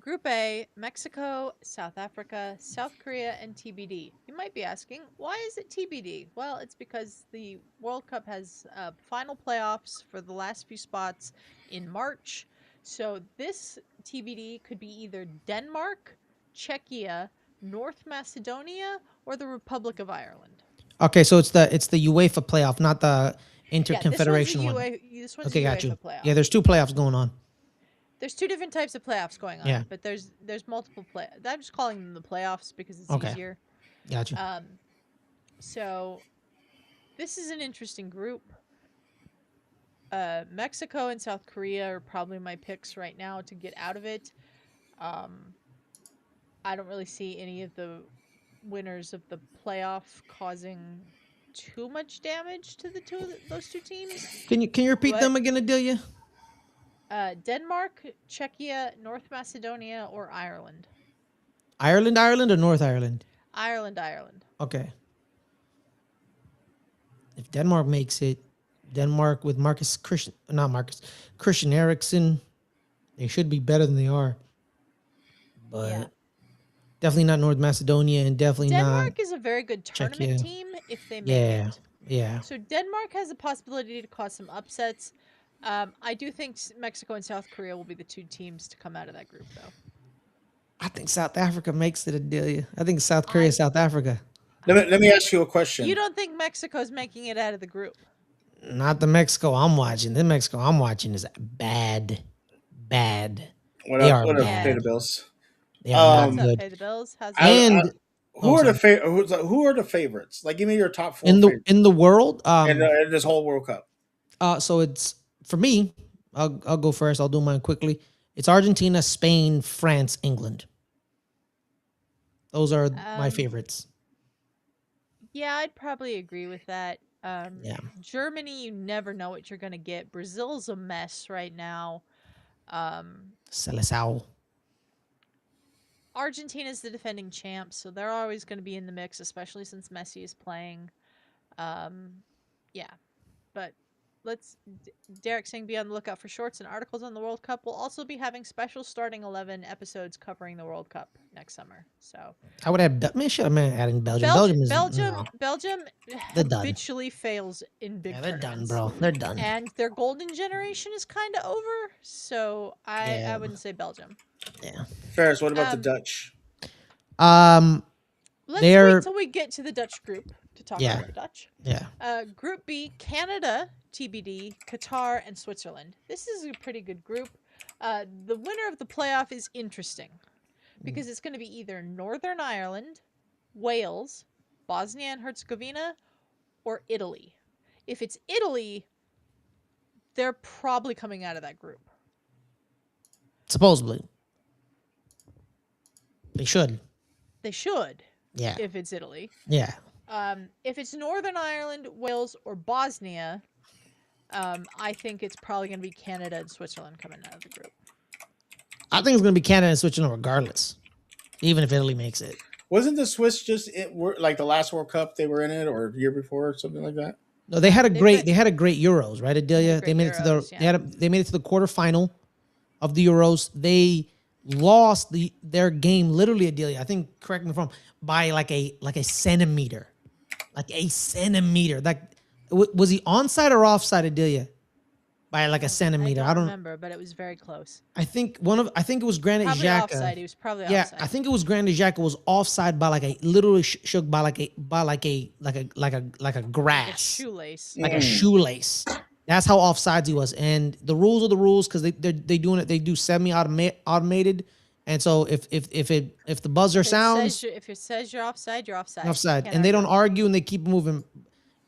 Group A, Mexico, South Africa, South Korea, and TBD. You might be asking, why is it TBD? Well, it's because the World Cup has final playoffs for the last few spots in March. So this TBD could be either Denmark, Czechia, North Macedonia, or the Republic of Ireland. Okay, so it's the UEFA playoff, not the Yeah, Interconfederation one. this one's Okay, a got UEFA you. playoff. Yeah, there's 2 playoffs going on. There's 2 different types of playoffs going on, Yeah. but there's multiple play. I'm just calling them the playoffs because it's Okay. easier. Got you. So this is an interesting group. Mexico and South Korea are probably my picks right now to get out of it. I don't really see any of the winners of the playoff causing too much damage to those two teams. Can you repeat them again, Adelia? Denmark, Czechia, North Macedonia, or Ireland. Ireland or North Ireland? Ireland. Okay. If Denmark makes it, Denmark with Christian Eriksen, they should be better than they are. But Yeah. definitely not North Macedonia, and definitely Denmark not. is a very good tournament Czechia. team if they make Yeah, it. yeah. So Denmark has a possibility to cause some upsets. I do think Mexico and South Korea will be the 2 teams to come out of that group, though. I think South Africa makes it, Adelia. I think South Korea, South Africa. Let me ask you a question. You don't think Mexico's making it out of the group? Not the Mexico I'm watching. The Mexico I'm watching is bad. What They up? are What up? bad. Pay the bills. They are What's not up? good. Pay the bills. How's that? And Who are who are the favorites? Like, give me your top 4 in favorites the world, in this whole World Cup. so it's for me. I'll go first. I'll do mine quickly. It's Argentina, Spain, France, England. Those are my favorites. Yeah, I'd probably agree with that. Yeah. Germany, you never know what you're gonna get. Brazil's a mess right now. Seleção. Argentina's the defending champs, so they're always going to be in the mix, especially since Messi is playing. Yeah, but Derek saying be on the lookout for shorts and articles on the World Cup. We'll also be having special starting 11 episodes covering the World Cup next summer. So I would add adding Belgium. Belgium They're done. habitually fails in big They're done, tournaments. bro. They're done. And their golden generation is kind of over, so I Yeah. wouldn't say Belgium. Yeah. Ferris, what about the Dutch? Let's They're- wait till we get to the Dutch group to talk Yeah. about the Dutch. Yeah. Group B, Canada, TBD, Qatar, and Switzerland. This is a pretty good group. The winner of the playoff is interesting because it's going to be either Northern Ireland, Wales, Bosnia and Herzegovina, or Italy. If it's Italy, they're probably coming out of that group. Supposedly. They should. They should. Yeah. If it's Italy. Yeah. If it's Northern Ireland, Wales, or Bosnia, I think it's probably going to be Canada and Switzerland coming out of the group. I think it's going to be Canada and Switzerland regardless, even if Italy makes it. Wasn't the Swiss just like the last World Cup they were in it, or the year before, or something like that? No, they had a great Euros, right, Adelia? They made it to Euros, they made it to the quarterfinal of the Euros. They lost their game literally, Adelia. I think, correct me if I'm wrong, by like a centimeter, like a centimeter. Like, was he onside or offside, Adelia? By like a centimeter. I don't remember, but it was very close. I think it was Granit Probably Xhaka. offside. He was probably Yeah, offside. I think it was Granit Xhaka was offside by like a literally shook by like a grass, shoelace. like a shoelace. That's how offsides he was. And the rules are the rules because they doing it. They do semi-automated, and so if the buzzer sounds, if it says you're offside, you're offside. offside, Can't and they don't argue. argue and they keep moving.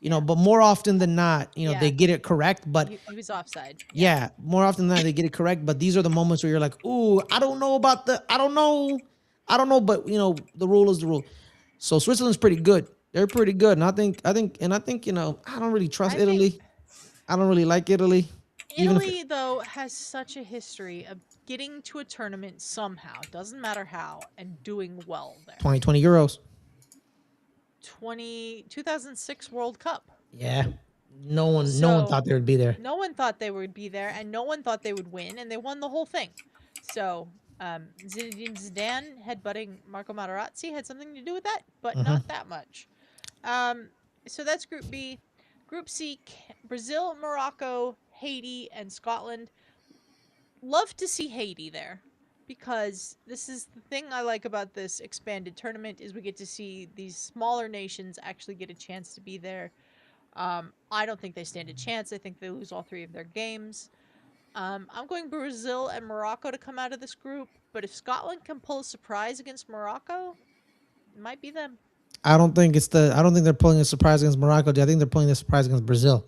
But more often than not, they get it correct. But He was offside. yeah, more often than not, they get it correct. But these are the moments where you're like, ooh, I don't know, but the rule is the rule. So Switzerland's pretty good. They're pretty good. And I think, I don't really trust Italy. I don't really like Italy. Italy, though, has such a history of getting to a tournament somehow, doesn't matter how, and doing well there. 2020 Euros. 2006 World Cup. Yeah. No one So- thought they would be there. No one thought they would be there, and no one thought they would win, and they won the whole thing. So Zinedine Zidane headbutting Marco Materazzi had something to do with that, but not that much. So that's Group B. Group C, Brazil, Morocco, Haiti, and Scotland. Love to see Haiti there, because this is the thing I like about this expanded tournament is we get to see these smaller nations actually get a chance to be there. I don't think they stand a chance. I think they lose all 3 of their games. I'm going Brazil and Morocco to come out of this group, but if Scotland can pull a surprise against Morocco, it might be them. I don't think they're pulling a surprise against Morocco. I think they're pulling a surprise against Brazil.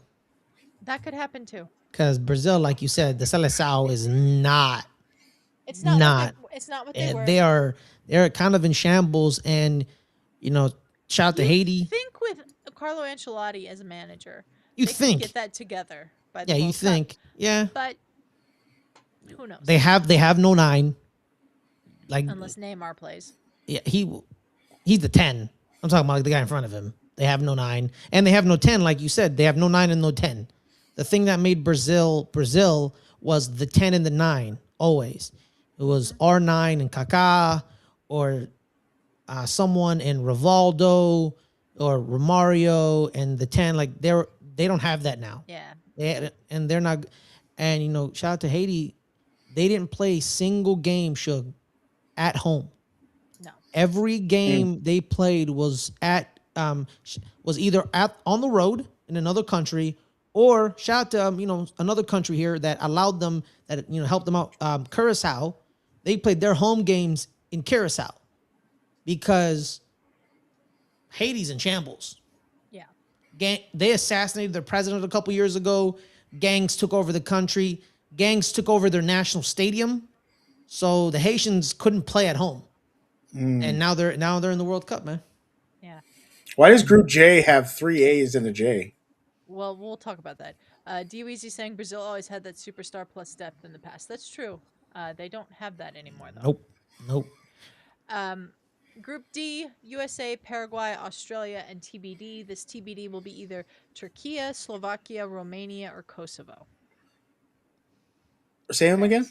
That could happen too. Because Brazil, like you said, the Seleção is not. It's not what they were. They're kind of in shambles, and shout out to Haiti. Think with Carlo Ancelotti as a manager, You they think could get that together by the Yeah, you World think. Cup. Yeah. But who knows? They have no 9. Like Unless Neymar plays. Yeah, he's the 10. I'm talking about like the guy in front of him. They have no 9, and they have no 10. Like you said, they have no 9 and no 10. The thing that made Brazil was the 10 and the 9 always. It was R9 and Kaká, or someone in Rivaldo or Romario, and the 10. Like they don't have that now. Yeah. They're not. And shout out to Haiti. They didn't play a single game, Suge, at home. No. Every game they played was was either on the road in another country, or shout out to another country here that allowed them, that helped them out. Curacao, they played their home games in Curacao because Haiti's in shambles. Yeah. They assassinated their president a couple years ago. Gangs took over the country. Gangs took over their national stadium, so the Haitians couldn't play at home. And now they're in the World Cup, man. Yeah. Why does Group J have 3 A's and a J? Well, we'll talk about that. Dweezy saying Brazil always had that superstar plus depth in the past. That's true. They don't have that anymore, though. Nope. Group D, USA, Paraguay, Australia, and TBD. This TBD will be either Turkey, Slovakia, Romania, or Kosovo. Say them again?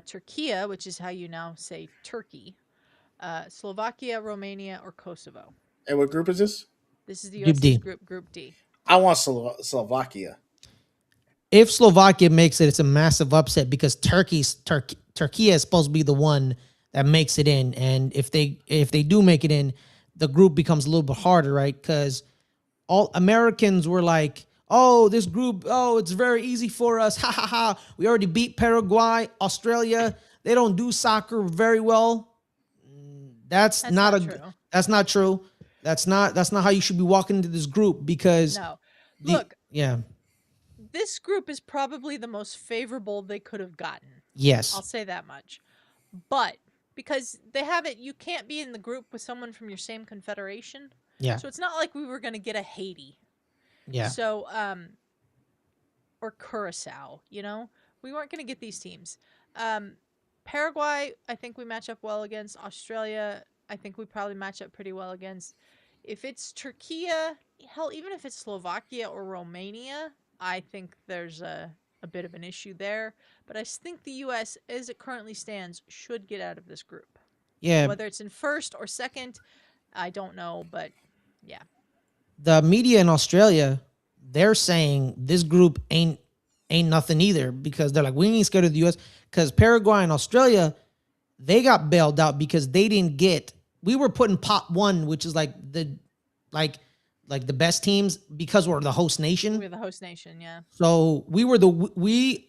Turkey, which is how you now say Turkey, Slovakia, Romania, or Kosovo. And what group is this? This is the Group USA's D. Group D. I want Slovakia. If Slovakia makes it, it's a massive upset because Turkey is supposed to be the one that makes it in, and if they do make it in, the group becomes a little bit harder, right? Because all Americans were like, "Oh, this group, it's very easy for us. Ha ha ha! We already beat Paraguay, Australia. They don't do soccer very well." That's not true. That's not true. That's not how you should be walking into this group, because No. Look, yeah. this group is probably the most favorable they could have gotten. Yes. I'll say that much. But because they have it, you can't be in the group with someone from your same confederation. Yeah. So it's not like we were going to get a Haiti. Yeah. So, or Curacao, we weren't going to get these teams. Paraguay, I think we match up well against. Australia, I think we probably match up pretty well against. If it's Turkey, hell, even if it's Slovakia or Romania, I think there's a bit of an issue there. But I think the U.S., as it currently stands, should get out of this group. Yeah. Whether it's in first or second, I don't know, but yeah. The media in Australia, they're saying this group ain't nothing either, because they're like, we ain't scared of the U.S. because Paraguay and Australia, they got bailed out because they didn't get. We were put in pot 1, which is like the best teams, because we're the host nation. We're the host nation, yeah. So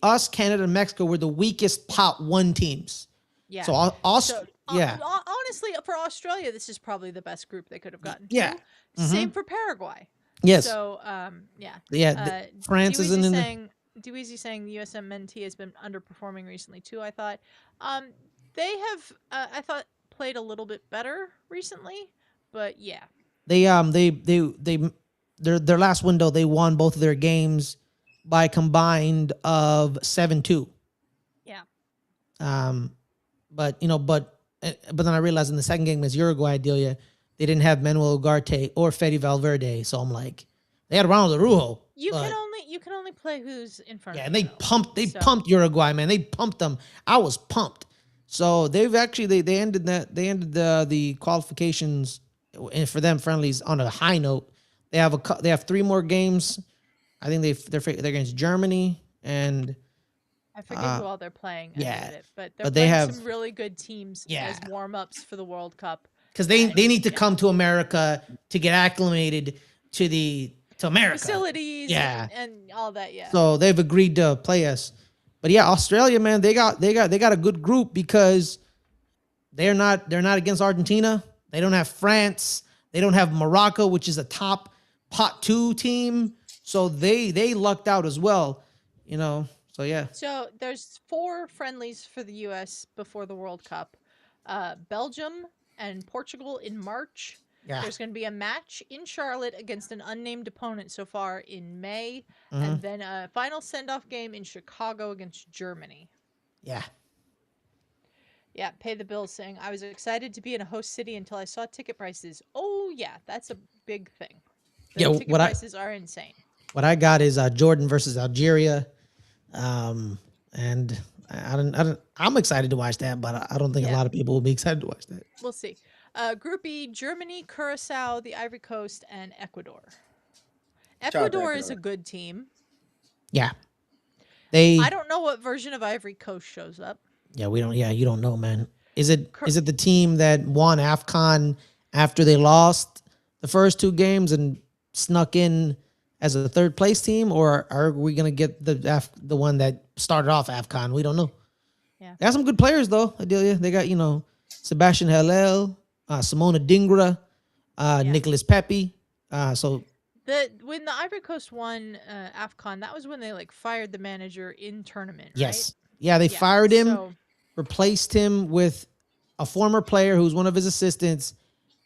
us, Canada, and Mexico were the weakest pot 1 teams. Yeah. So yeah. Honestly, for Australia, this is probably the best group they could have gotten. Yeah. Too. Same for Paraguay. Yes. So, yeah. Yeah. France isn't in the. Dweezy saying the USM Mentee has been underperforming recently too. I thought, they have. I thought played a little bit better recently, but yeah. Their last window, they won both of their games by combined of 7-2. Yeah. But then I realized in the second game against Uruguay, Adelia, they didn't have Manuel Ugarte or Fede Valverde. So I'm like, they had Ronald Araujo. You but can only play who's in front yeah, of and you. they pumped Uruguay, man. They pumped them. I was pumped. So they've actually they ended the qualifications and for them friendlies on a high note. They have 3 more games. I think they're against Germany and I forget who all they're playing at yeah, it, but they're but they playing have some really good teams as warm-ups for the World Cup. because they need to come to America to get acclimated to America facilities and all that. Yeah. So they've agreed to play us. But yeah, Australia, man, they got a good group because they're not against Argentina. They don't have France. They don't have Morocco, which is a top pot 2 team. So they lucked out as well, So yeah. So there's 4 friendlies for the U.S. before the World Cup. Belgium and Portugal in March. Yeah. There's going to be a match in Charlotte against an unnamed opponent so far in May, and then a final send-off game in Chicago against Germany. Yeah. Yeah, Pay the Bills saying, I was excited to be in a host city until I saw ticket prices. Oh, yeah, that's a big thing. The ticket prices are insane. What I got is Jordan versus Algeria. And I'm excited to watch that, but I don't think a lot of people will be excited to watch that. We'll see. Group E, Germany, Curacao, the Ivory Coast, and Ecuador. Ecuador is a good team. Yeah. I don't know what version of Ivory Coast shows up. Yeah, we don't. Yeah, you don't know, man. Is it the team that won AFCON after they lost the first 2 games and snuck in as a 3rd place team, or are we gonna get the one that started off AFCON? We don't know. Yeah, they got some good players though, Adelia. They got Sebastian Hellel, Simona Dingra, Nicholas Pepe. So when the Ivory Coast won AFCON, that was when they fired the manager in tournament. Right? Yes. Yeah, they fired him, replaced him with a former player who's one of his assistants,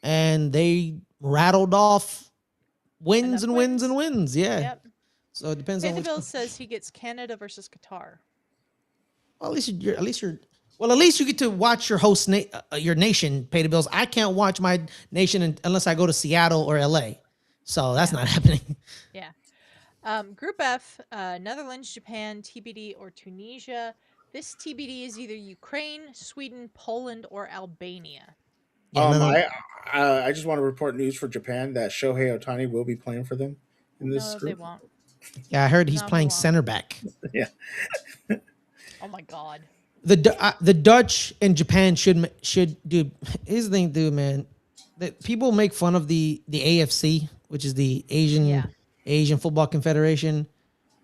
and they rattled off wins and wins and wins. Yeah. Yep. So it depends on. Bill says he gets Canada versus Qatar. Well, at least you get to watch your host your nation pay the bills. I can't watch my nation unless I go to Seattle or LA. So that's not happening. Yeah. Group F, Netherlands, Japan, TBD, or Tunisia. This TBD is either Ukraine, Sweden, Poland, or Albania. I just want to report news for Japan that Shohei Ohtani will be playing for them in this group. They won't. Yeah, I heard he's playing center back. Yeah. Oh my God. The Dutch and Japan should do. Here's the thing, dude, man. That people make fun of the AFC, which is the Asian Football Confederation,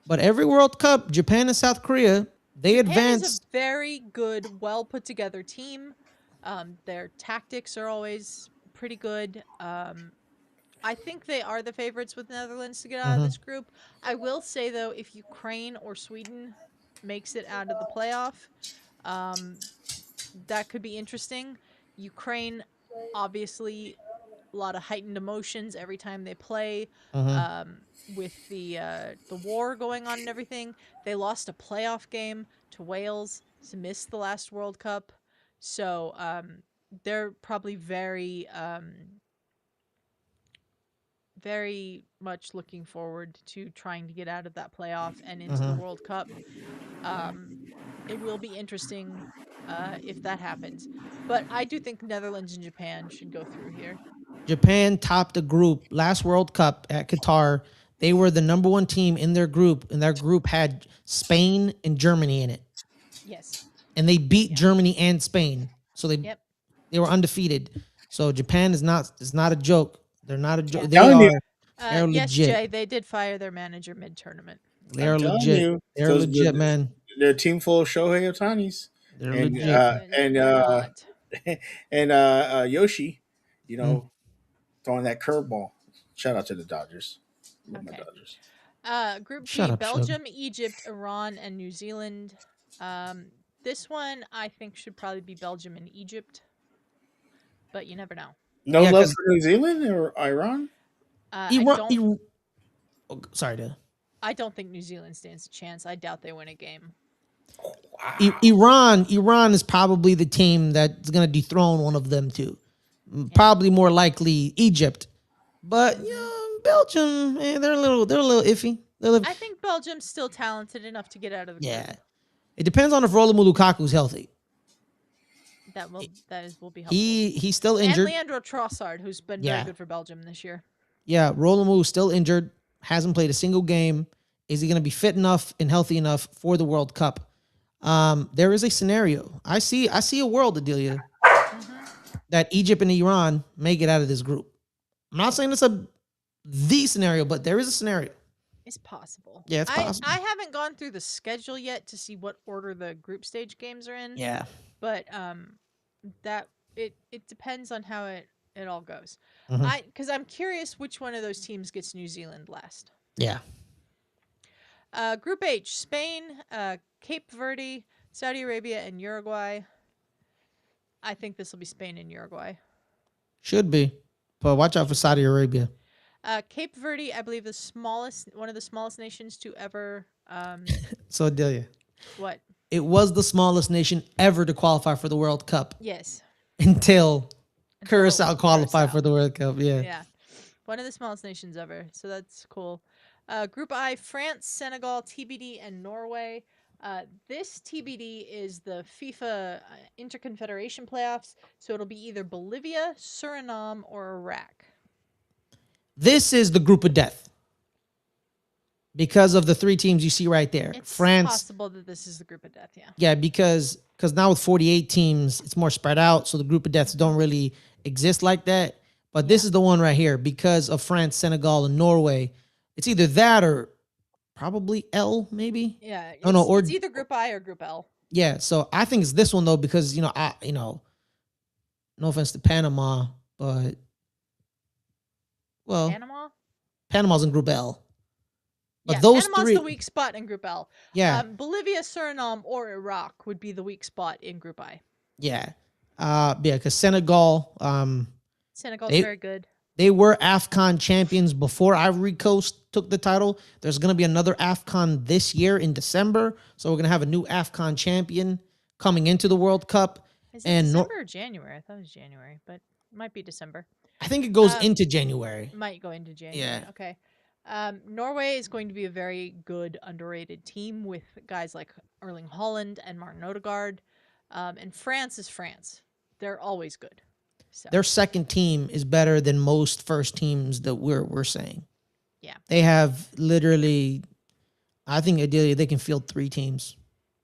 but every World Cup, Japan and South Korea, they advance. Japan is a very good, well put together team. Their tactics are always pretty good. I think they are the favorites with Netherlands to get out of this group. I will say though, if Ukraine or Sweden makes it out of the playoff, that could be interesting. Ukraine, obviously, a lot of heightened emotions every time they play. With the war going on and everything, they lost a playoff game to Wales to miss the last World Cup. So they're probably very much looking forward to trying to get out of that playoff and into the World Cup. It will be interesting if that happens. But I do think Netherlands and Japan should go through here. Japan topped the group last World Cup at Qatar. They were the number 1 team in their group, and their group had Spain and Germany in it. Yes. And they beat Germany and Spain. So they were undefeated. So Japan is not a joke. They're not a joke. They're legit. Yes, Jay, they did fire their manager mid-tournament. They're legit. They're legit, man. They're a team full of Shohei Ohtanis. They're legit. And Yoshi, throwing that curveball. Shout out to the Dodgers. Love my Dodgers. Group G, Belgium, Egypt, Iran, and New Zealand. This one I think should probably be Belgium and Egypt, but you never know. No love for New Zealand or Iran? Sorry, dude. I don't think New Zealand stands a chance. I doubt they win a game. Wow. Iran is probably the team that's going to dethrone one of them too. Probably more likely Egypt, but Belgium, they're a little iffy. I think Belgium's still talented enough to get out of the group. Yeah, it depends on if Romelu Lukaku's healthy. That will be helpful. He's still And injured. Leandro Trossard, who's been very good for Belgium this year. Yeah, Romelu still injured, hasn't played a single game. Is he going to be fit enough and healthy enough for the World Cup? There is a scenario. I see a world, Adelia, that Egypt and Iran may get out of this group. I'm not saying it's the scenario, but there is a scenario. It's possible. Yeah, it's possible. I haven't gone through the schedule yet to see what order the group stage games are in. Yeah. But that it depends on how it all goes. Because I'm curious which one of those teams gets New Zealand last. Yeah. Group H: Spain, Cape Verde, Saudi Arabia, and Uruguay. I think this will be Spain and Uruguay. Should be, but watch out for Saudi Arabia. Cape Verde, I believe, one of the smallest nations to ever. So Adelia, what? It was the smallest nation ever to qualify for the World Cup. Yes. Until Curacao qualified for the World Cup. Yeah. Yeah. One of the smallest nations ever. So that's cool. Group I: France, Senegal, TBD, and Norway. This TBD is the FIFA Interconfederation playoffs, so it'll be either Bolivia, Suriname, or Iraq. This is the group of death because of the three teams you see right there. It's France. Possible that this is the group of death. Yeah. Yeah, because now with 48 teams, it's more spread out, so the group of deaths don't really exist like that. But this is the one right here because of France, Senegal, and Norway. It's either that or probably L, maybe. Yeah. It's either Group I or Group L. Yeah, so I think it's this one though because no offense to Panama, but Panama's in Group L. But those Panama's three, the weak spot in Group L. Yeah. Bolivia, Suriname, or Iraq would be the weak spot in Group I. Yeah. Because Senegal, Senegal's very good. They were AFCON champions before Ivory Coast took the title. There's going to be another AFCON this year in December. So we're going to have a new AFCON champion coming into the World Cup. Is it December or January? I thought it was January, but it might be December. I think it goes into January. Might go into January. Yeah. Okay. Norway is going to be a very good, underrated team with guys like Erling Haaland and Martin Odegaard. And France is France. They're always good. So. Their second team is better than most first teams that we're saying. Yeah. They have literally, I think ideally they can field three teams.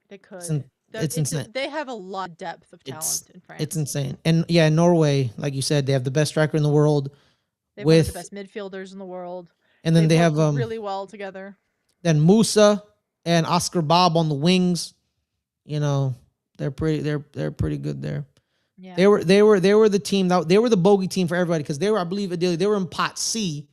They could. It's insane. They have a lot of depth of talent in France. It's insane. And yeah, Norway, like you said, they have the best striker in the world. They have one of the best midfielders in the world. And then they have really well together. Then Musa and Oscar Bob on the wings. They're pretty good there. Yeah. They were the team they were the bogey team for everybody because they were, I believe, they were in Pot C,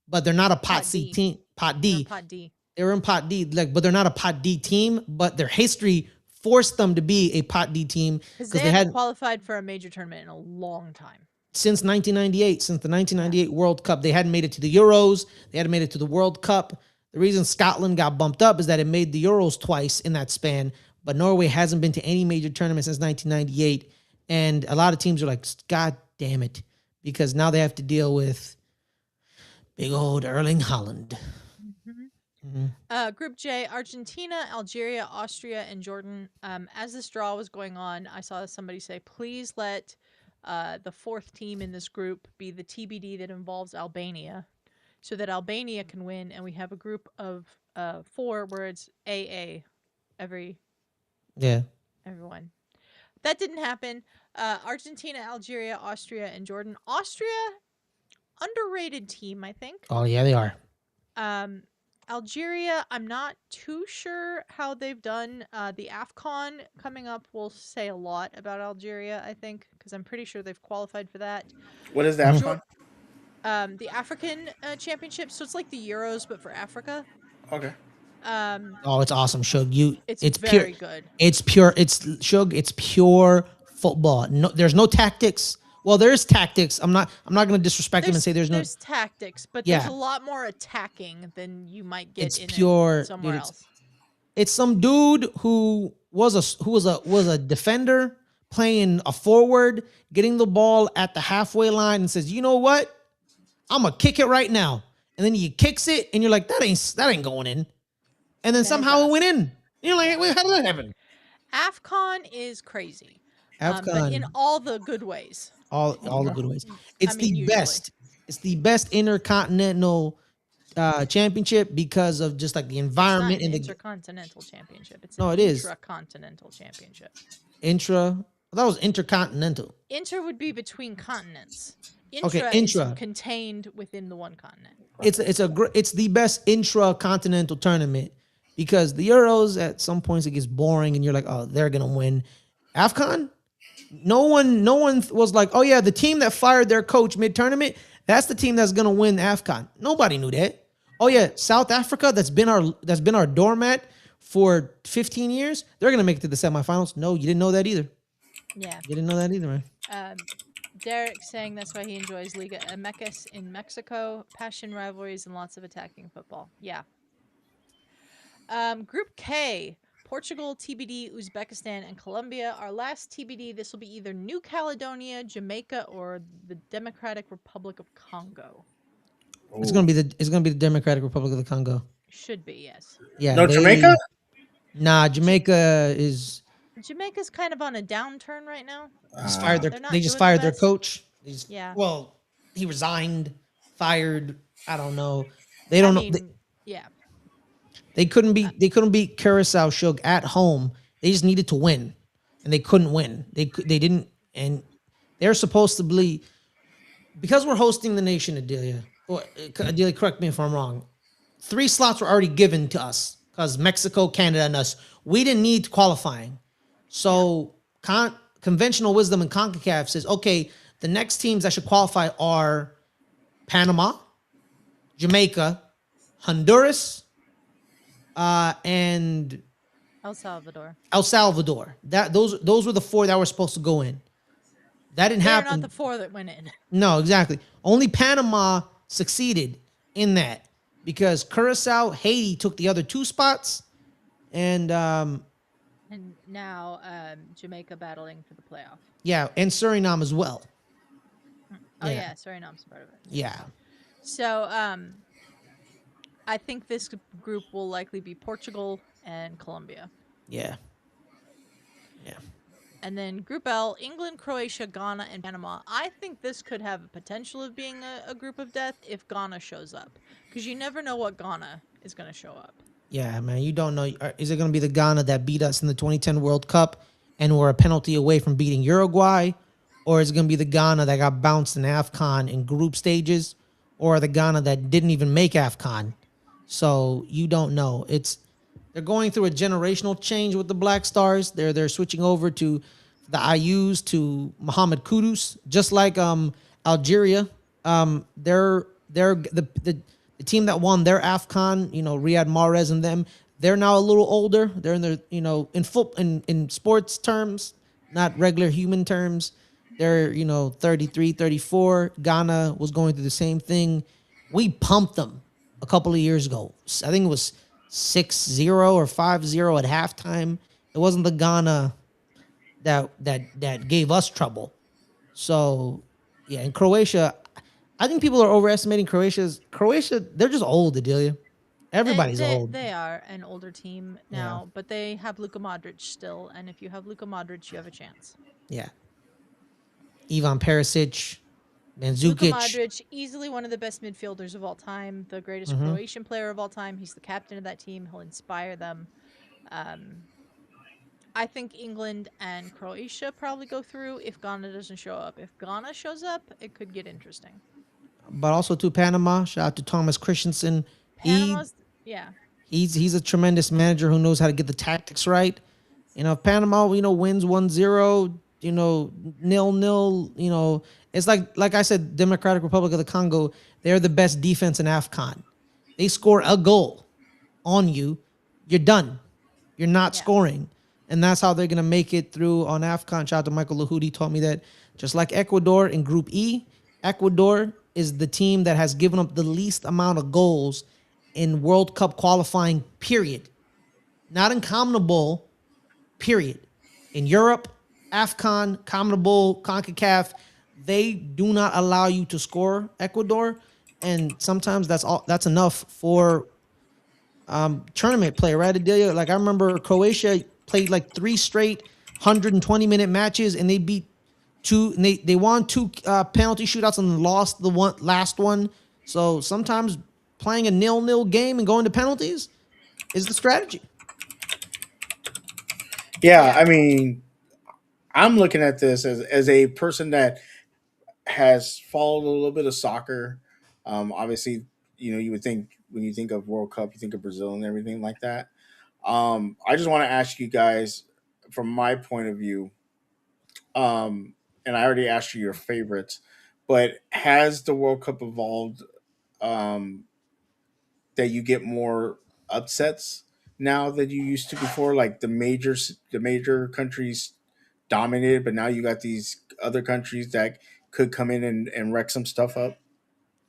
but they're not a Pot C team. Pot D. Pot D. They were in Pot D, but they're not a Pot D team. But their history forced them to be a Pot D team because they hadn't qualified for a major tournament in a long time. Since 1998, since the 1998 World Cup, they hadn't made it to the Euros. They hadn't made it to the World Cup. The reason Scotland got bumped up is that it made the Euros twice in that span, but Norway hasn't been to any major tournament since 1998. And a lot of teams are like, God damn it, because now they have to deal with big old Erling Haaland. Group J: Argentina, Algeria, Austria, and Jordan. As this draw was going on, I saw somebody say, please let the fourth team in this group be the TBD that involves Albania, so that Albania can win, and we have a group of 4 where it's AA, everyone. That didn't happen. Argentina, Algeria, Austria, and Jordan. Austria, underrated team, I think. Oh yeah, they are. Algeria, I'm not too sure how they've done. The AFCON coming up will say a lot about Algeria, I think, because I'm pretty sure they've qualified for that. What is the AFCON? The African Championship. So it's like the Euros, but for Africa. Okay. It's awesome, Suge. It's very good. It's pure. It's pure football. No, there's no tactics. Well, there is tactics. I'm not going to disrespect them and say there's tactics, but there's a lot more attacking than you might get somewhere else. It's some dude who was a defender playing a forward, getting the ball at the halfway line and says, "You know what? I'm gonna kick it right now." And then he kicks it, and you're like, "That ain't going in." And then Then it somehow it does. went in. And you're like, "Wait, how did that happen?" AFCON is crazy, but in AFCON, all the good ways. all the good ways. I It's mean, the usually. best. It's the best intercontinental championship because of just like the It's not environment an and the intercontinental championship. It's No, an it is. intracontinental championship. intra. That was intercontinental. Inter would be between continents. Okay, Intra intra. is contained within the one continent. It's the best intra-continental tournament because the Euros at some points it gets boring and you're like, oh, they're gonna win. AFCON, no one was like, oh yeah, the team that fired their coach mid-tournament, that's the team that's gonna win AFCON. Nobody knew that. Oh yeah, South Africa, that's been our doormat for 15 years. They're gonna make it to the semifinals. No, you didn't know that either. Yeah. You didn't know that either, man. Derek saying that's why he enjoys Liga MX in Mexico. Passion, rivalries, and lots of attacking football. Yeah. Group K. Portugal, TBD, Uzbekistan, and Colombia. Our last TBD, this will be either New Caledonia, Jamaica, or the Democratic Republic of Congo. It's gonna be the Democratic Republic of the Congo. Should be, yes. Yeah. No, Jamaica? Nah, Jamaica is Jamaica's kind of on a downturn right now. just fired their They're not they just doing the fired their best. coach. Yeah. Well, he resigned, fired. I don't know. They don't know. Yeah. They couldn't beat Curacao Suge at home. They just needed to win, and they couldn't win. They didn't, and they're supposed to be because we're hosting the nation, Adelia. Adelia, correct me if I'm wrong. 3 slots were already given to us because Mexico, Canada, and us. We didn't need qualifying, so conventional wisdom and CONCACAF says, okay, the next teams that should qualify are Panama, Jamaica, Honduras, and El Salvador. Those were the 4 that were supposed to go in. That didn't They're happen. not the 4 that went in. No, exactly. Only Panama succeeded in that because Curacao, Haiti took the other 2 spots, and And now Jamaica battling for the playoff. yeah, and Suriname as well. Oh yeah, Suriname's part of it. Yeah. So I think this group will likely be Portugal and Colombia. Yeah. And then Group L, England, Croatia, Ghana, and Panama. I think this could have a potential of being a group of death if Ghana shows up. Because you never know what Ghana is going to show up. Yeah, man, you don't know. Is it going to be the Ghana that beat us in the 2010 World Cup and were a penalty away from beating Uruguay? Or is it going to be the Ghana that got bounced in AFCON in group stages? Or the Ghana that didn't even make AFCON? So you don't know. They're going through a generational change with the Black Stars. They're switching over to the IUs to Mohamed Kudus, just like Algeria. They're the team that won their AFCON, Riyad Mahrez and them. They're now a little older. They're in their, in sports terms, not regular human terms. They're, 33, 34. Ghana was going through the same thing. We pumped them a couple of years ago. I think it was 6-0 or 5-0 at halftime. It wasn't the Ghana that gave us trouble. So, yeah, and Croatia, I think people are overestimating Croatia, they're just old, Adelia. Everybody's old. They are an older team now, but they have Luka Modric still. And if you have Luka Modric, you have a chance. Yeah. Ivan Perisic, Mandzukic. Luka Modric, easily one of the best midfielders of all time, the greatest Croatian player of all time. He's the captain of that team. He'll inspire them. I think England and Croatia probably go through if Ghana doesn't show up. If Ghana shows up, it could get interesting. But also to Panama, shout out to Thomas Christensen. Panama's, He's a tremendous manager who knows how to get the tactics right. If Panama, wins 1-0, 0-0, it's like I said, Democratic Republic of the Congo, they're the best defense in AFCON. They score a goal on you, you're done. You're not scoring. And that's how they're going to make it through on AFCON. Shout out to Michael Lahudi, told me that just like Ecuador in Group E, Ecuador is the team that has given up the least amount of goals in World Cup qualifying, period. not in CONMEBOL, period. In Europe, AFCON, CONMEBOL, CONCACAF, they do not allow you to score Ecuador, and sometimes that's enough for tournament play, right, Adelia? Like I remember Croatia played like 3 straight 120-minute matches, and they beat two. And they won 2 penalty shootouts and lost the last one. So sometimes playing a 0-0 game and going to penalties is the strategy. Yeah, Yeah. I mean, I'm looking at this as a person that has followed a little bit of soccer. Obviously, you would think when you think of World Cup, you think of Brazil and everything like that. I just want to ask you guys, from my point of view, and I already asked you your favorites, but has the World Cup evolved um, that you get more upsets now than you used to before? Like the major countries dominated, but now you got these other countries that could come in and wreck some stuff up.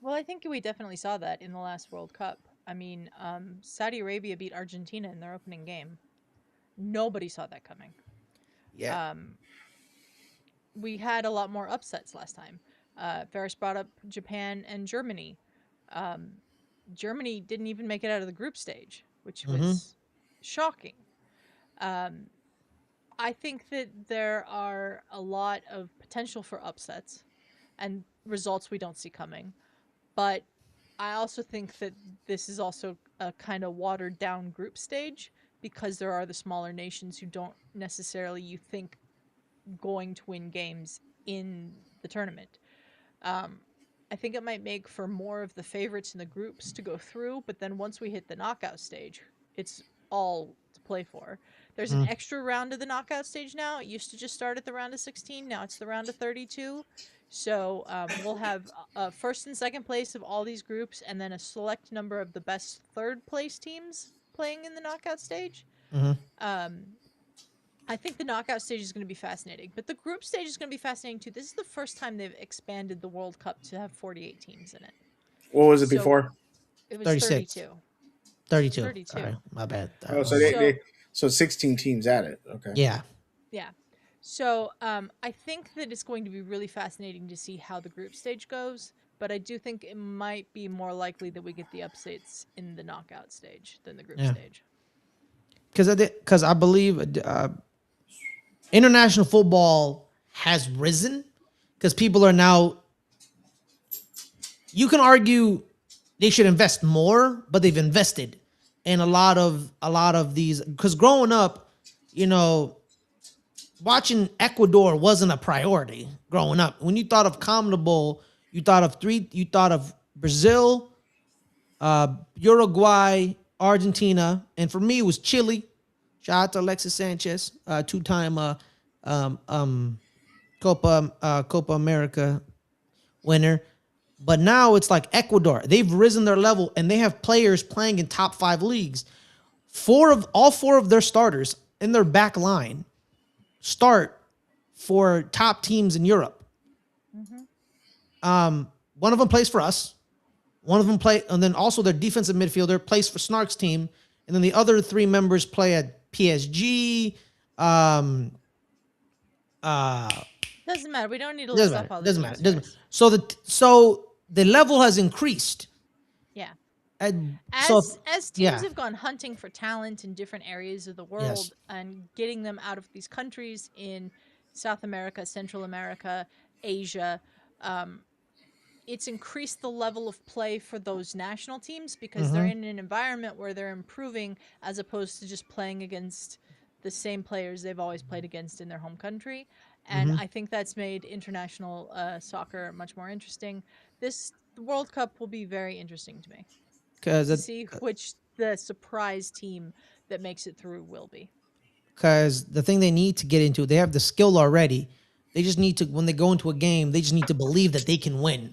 Well, I think we definitely saw that in the last World Cup. I mean, Saudi Arabia beat Argentina in their opening game. Nobody saw that coming. Yeah. Um, we had a lot more upsets last time. Ferris brought up Japan and Germany. Um, Germany didn't even make it out of the group stage, which Mm-hmm. was shocking. Um, I think that there are a lot of potential for upsets and results we don't see coming. But I also think that this is also a kind of watered down group stage because there are the smaller nations who don't necessarily, you think, going to win games in the tournament. Um, I think it might make for more of the favorites in the groups to go through, but then once we hit the knockout stage, it's all to play for. There's an Mm-hmm. extra round of the knockout stage now. It used to just start at the round of 16. Now it's the round of 32. So we'll have first and second place of all these groups, and then a select number of the best third place teams playing in the knockout stage. Mm-hmm. Um, I think the knockout stage is going to be fascinating, but the group stage is going to be fascinating too. This is the first time they've expanded the World Cup to have 48 teams in it. What was it So before? it was 36. 32. 32. 32. Sorry, my bad. Oh, so Almost. so 16 teams at it. Okay. Yeah. Yeah. So I think that it's going to be really fascinating to see how the group stage goes, but I do think it might be more likely that we get the upsets in the knockout stage than the group Yeah. stage. Because I believe international football has risen because people are now. You can argue they should invest more, but they've invested in a lot of these. Because growing up, you know, watching Ecuador wasn't a priority growing up. When you thought of CONMEBOL, you thought of Brazil, Uruguay, Argentina, and for me it was Chile. Shout out to Alexis Sanchez, 2-time Copa America winner. But now it's like Ecuador. They've risen their level and they have players playing in top 5 leagues. All four of their starters in their back line start for top teams in Europe. Mm-hmm. One of them plays for us. One of them and then also their defensive midfielder plays for Snark's team, and then the other 3 members play at PSG. Doesn't matter. We don't need to list off all the Doesn't teams matter. first. So the level has increased. Yeah. And As teams yeah. have gone hunting for talent in different areas of the world Yes. and getting them out of these countries in South America, Central America, Asia, it's increased the level of play for those national teams because they're in an environment where they're improving as opposed to just playing against the same players they've always played against in their home country. And I think that's made international soccer much more interesting. This World Cup will be very interesting to me to see which the surprise team that makes it through will be. Because the thing they need to get into, they have the skill already. They just need to, when they go into a game, they just need to believe that they can win.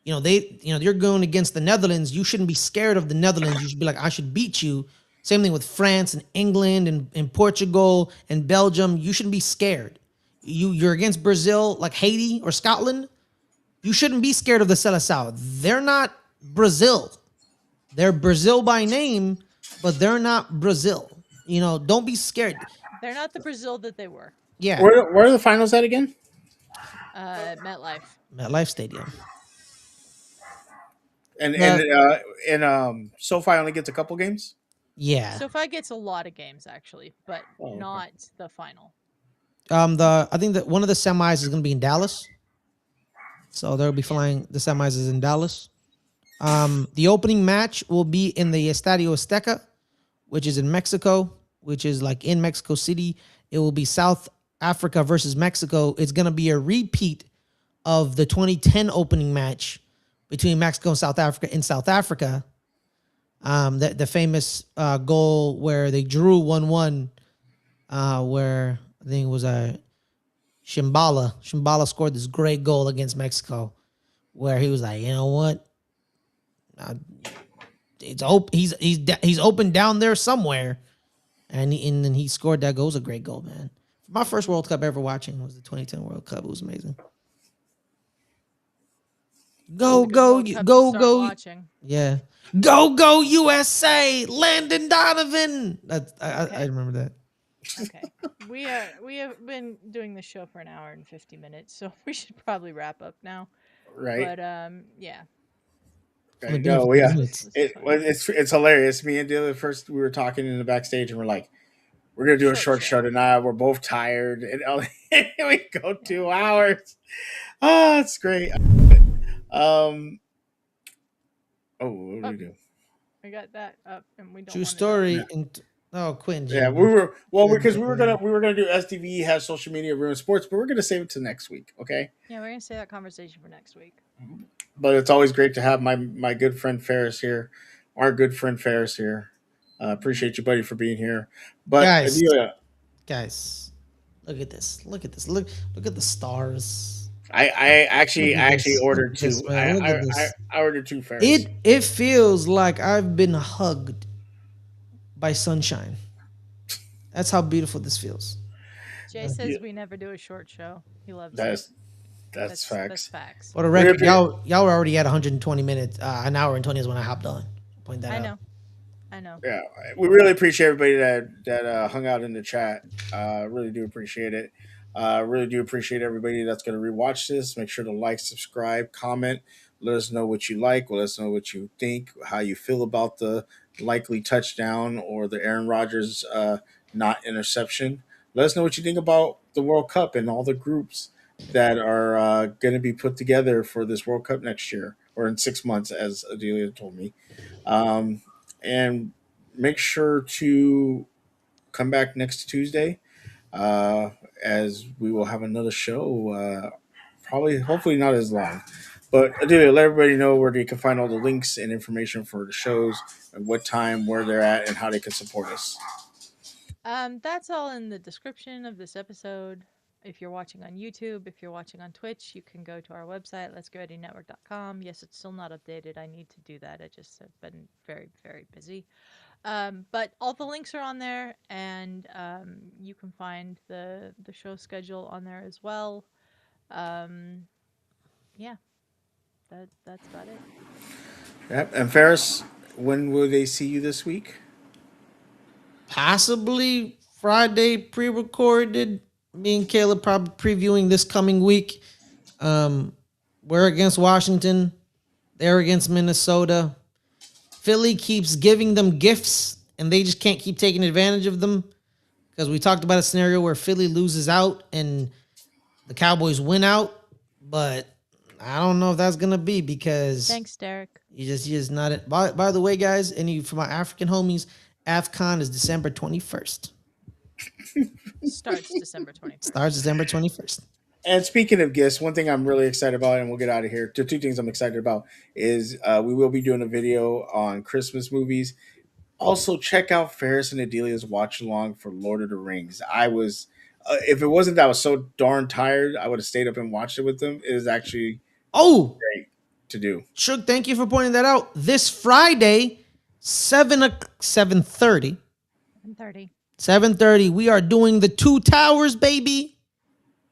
You're going against the Netherlands. You shouldn't be scared of the Netherlands. You should be like, I should beat you. Same thing with France and England and Portugal and Belgium. You shouldn't be scared. You're against Brazil, like Haiti or Scotland. You shouldn't be scared of the Seleção. They're not Brazil. They're Brazil by name, but they're not Brazil. don't be scared. They're not the Brazil that they were. Yeah, Where are the finals at again? MetLife. MetLife Stadium. And The SoFi only gets a couple games. yeah. SoFi gets a lot of games actually, but Oh, okay. not the final. I think that one of the semis is going to be in Dallas, so they'll be flying. The semis is in Dallas. The opening match will be in the Estadio Azteca, which is in Mexico, which is like in Mexico City. It will be South Africa versus Mexico. It's going to be a repeat of the 2010 opening match between Mexico and South Africa in South Africa. The famous goal where they drew 1-1, where I think it was Shimbala. Shimbala scored this great goal against Mexico, where he was like, you know what? It's open. He's open down there somewhere, and then he scored that goal. It was a great goal, man. My first World Cup ever watching was the 2010 World Cup. It was amazing. Go Watching. yeah, go USA. Landon Donovan. I remember that. Okay, we have been doing this show for an hour and 50 minutes, so we should probably wrap up now. Right. But yeah. There you go. Yeah, it's hilarious. Me and Dylan first we were talking in the backstage, and we're like, we're gonna do a short show tonight. We're both tired, and we go 2 hours. Oh, it's great. What do we do? We got that up, and we don't. True story. Quinn. Yeah, we were because we were gonna do STV has social media ruin sports, but we're gonna save it to next week. Okay. Yeah, we're gonna save that conversation for next week. But it's always great to have my good friend Ferris here, our good friend Ferris here. Appreciate you, buddy, for being here. But guys, look at this. Look at the stars. I actually ordered two. I ordered two Ferris. It feels like I've been hugged by sunshine. That's how beautiful this feels. Jay says we never do a short show. He loves it. That's facts. That's facts. For the record, y'all were already at 120 minutes. An hour and 20 is when I hopped on. Point that out. I know. Yeah, we really appreciate everybody that hung out in the chat. Really do appreciate it. Really do appreciate everybody that's going to rewatch this. Make sure to like, subscribe, comment. Let us know what you like. Let us know what you think, how you feel about the likely touchdown or the Aaron Rodgers not interception. Let us know what you think about the World Cup and all the groups that are going to be put together for this World Cup next year or in 6 months, as Adelia told me. And make sure to come back next Tuesday as we will have another show. Hopefully not as long. But Adelia, let everybody know where they can find all the links and information for the shows and what time, where they're at, and how they can support us. That's all in the description of this episode. If you're watching on YouTube, if you're watching on Twitch, you can go to our website, letsgetreadynetwork.com. Yes, it's still not updated. I need to do that. I just have been very, very busy. But all the links are on there, and you can find the show schedule on there as well. Yeah, that's about it. Yep. And Ferris, when will they see you this week? Possibly Friday, pre-recorded. Me and Caleb probably previewing this coming week. We're against Washington. They're against Minnesota. Philly keeps giving them gifts, and they just can't keep taking advantage of them. Because we talked about a scenario where Philly loses out and the Cowboys win out. But I don't know if that's going to be because... Thanks, Derek. You just not it. By the way, guys, for my African homies, AFCON is December 21st. Starts December 21st. Starts December 21st. And speaking of gifts, one thing I'm really excited about, and we'll get out of here. Two things I'm excited about is we will be doing a video on Christmas movies. Also, check out Ferris and Adelia's watch along for Lord of the Rings. I was, if it wasn't that I was so darn tired, I would have stayed up and watched it with them. It is actually great to do. Suge, thank you for pointing that out. This Friday, 7:30. 7:30. 7:30. We are doing the Two Towers, baby.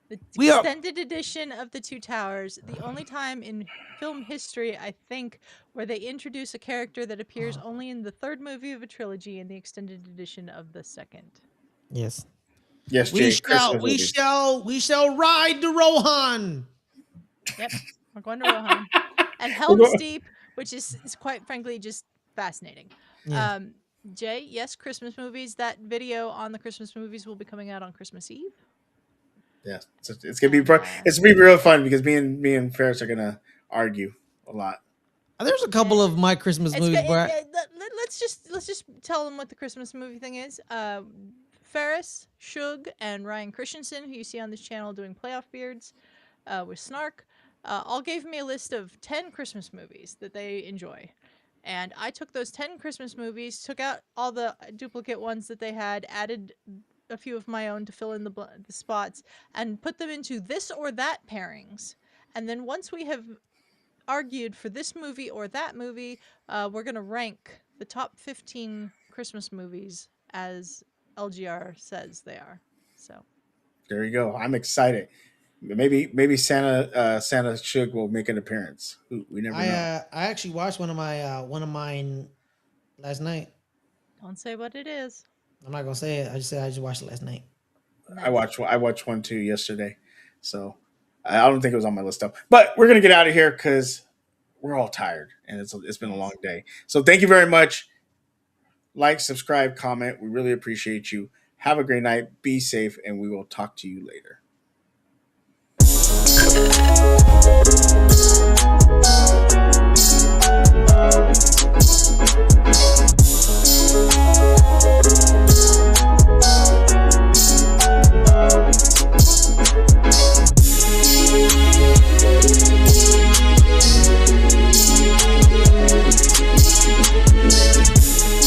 The We are- extended edition of The Two Towers, the only time in film history, I think, where they introduce a character that appears only in the third movie of a trilogy in the extended edition of the second. Yes. Yes, We Jay. shall ride the Rohan. Yep, we're going to Rohan. And Helm's Deep, which is quite frankly just fascinating. Yeah. Jay, yes, Christmas movies. That video on the Christmas movies will be coming out on Christmas Eve. Yeah, it's gonna be it's gonna be real fun because me and Ferris are gonna argue a lot. There's a couple of my Christmas movies, but let's just tell them what the Christmas movie thing is. Ferris, Suge, and Ryan Christensen, who you see on this channel doing playoff beards with Snark, all gave me a list of 10 Christmas movies that they enjoy. And I took those 10 Christmas movies, took out all the duplicate ones that they had, added a few of my own to fill in the spots, and put them into this or that pairings. And then once we have argued for this movie or that movie, we're going to rank the top 15 Christmas movies as LGR says they are. So there you go. I'm excited. Maybe Santa Suge will make an appearance. We never know. I actually watched one of mine last night. Don't say what it is. I'm not gonna say it. I just watched it last night. Nice. I watched one too yesterday, so I don't think it was on my list though. But we're gonna get out of here because we're all tired and it's been a long day. So thank you very much. Like, subscribe, comment. We really appreciate you. Have a great night. Be safe, and we will talk to you later.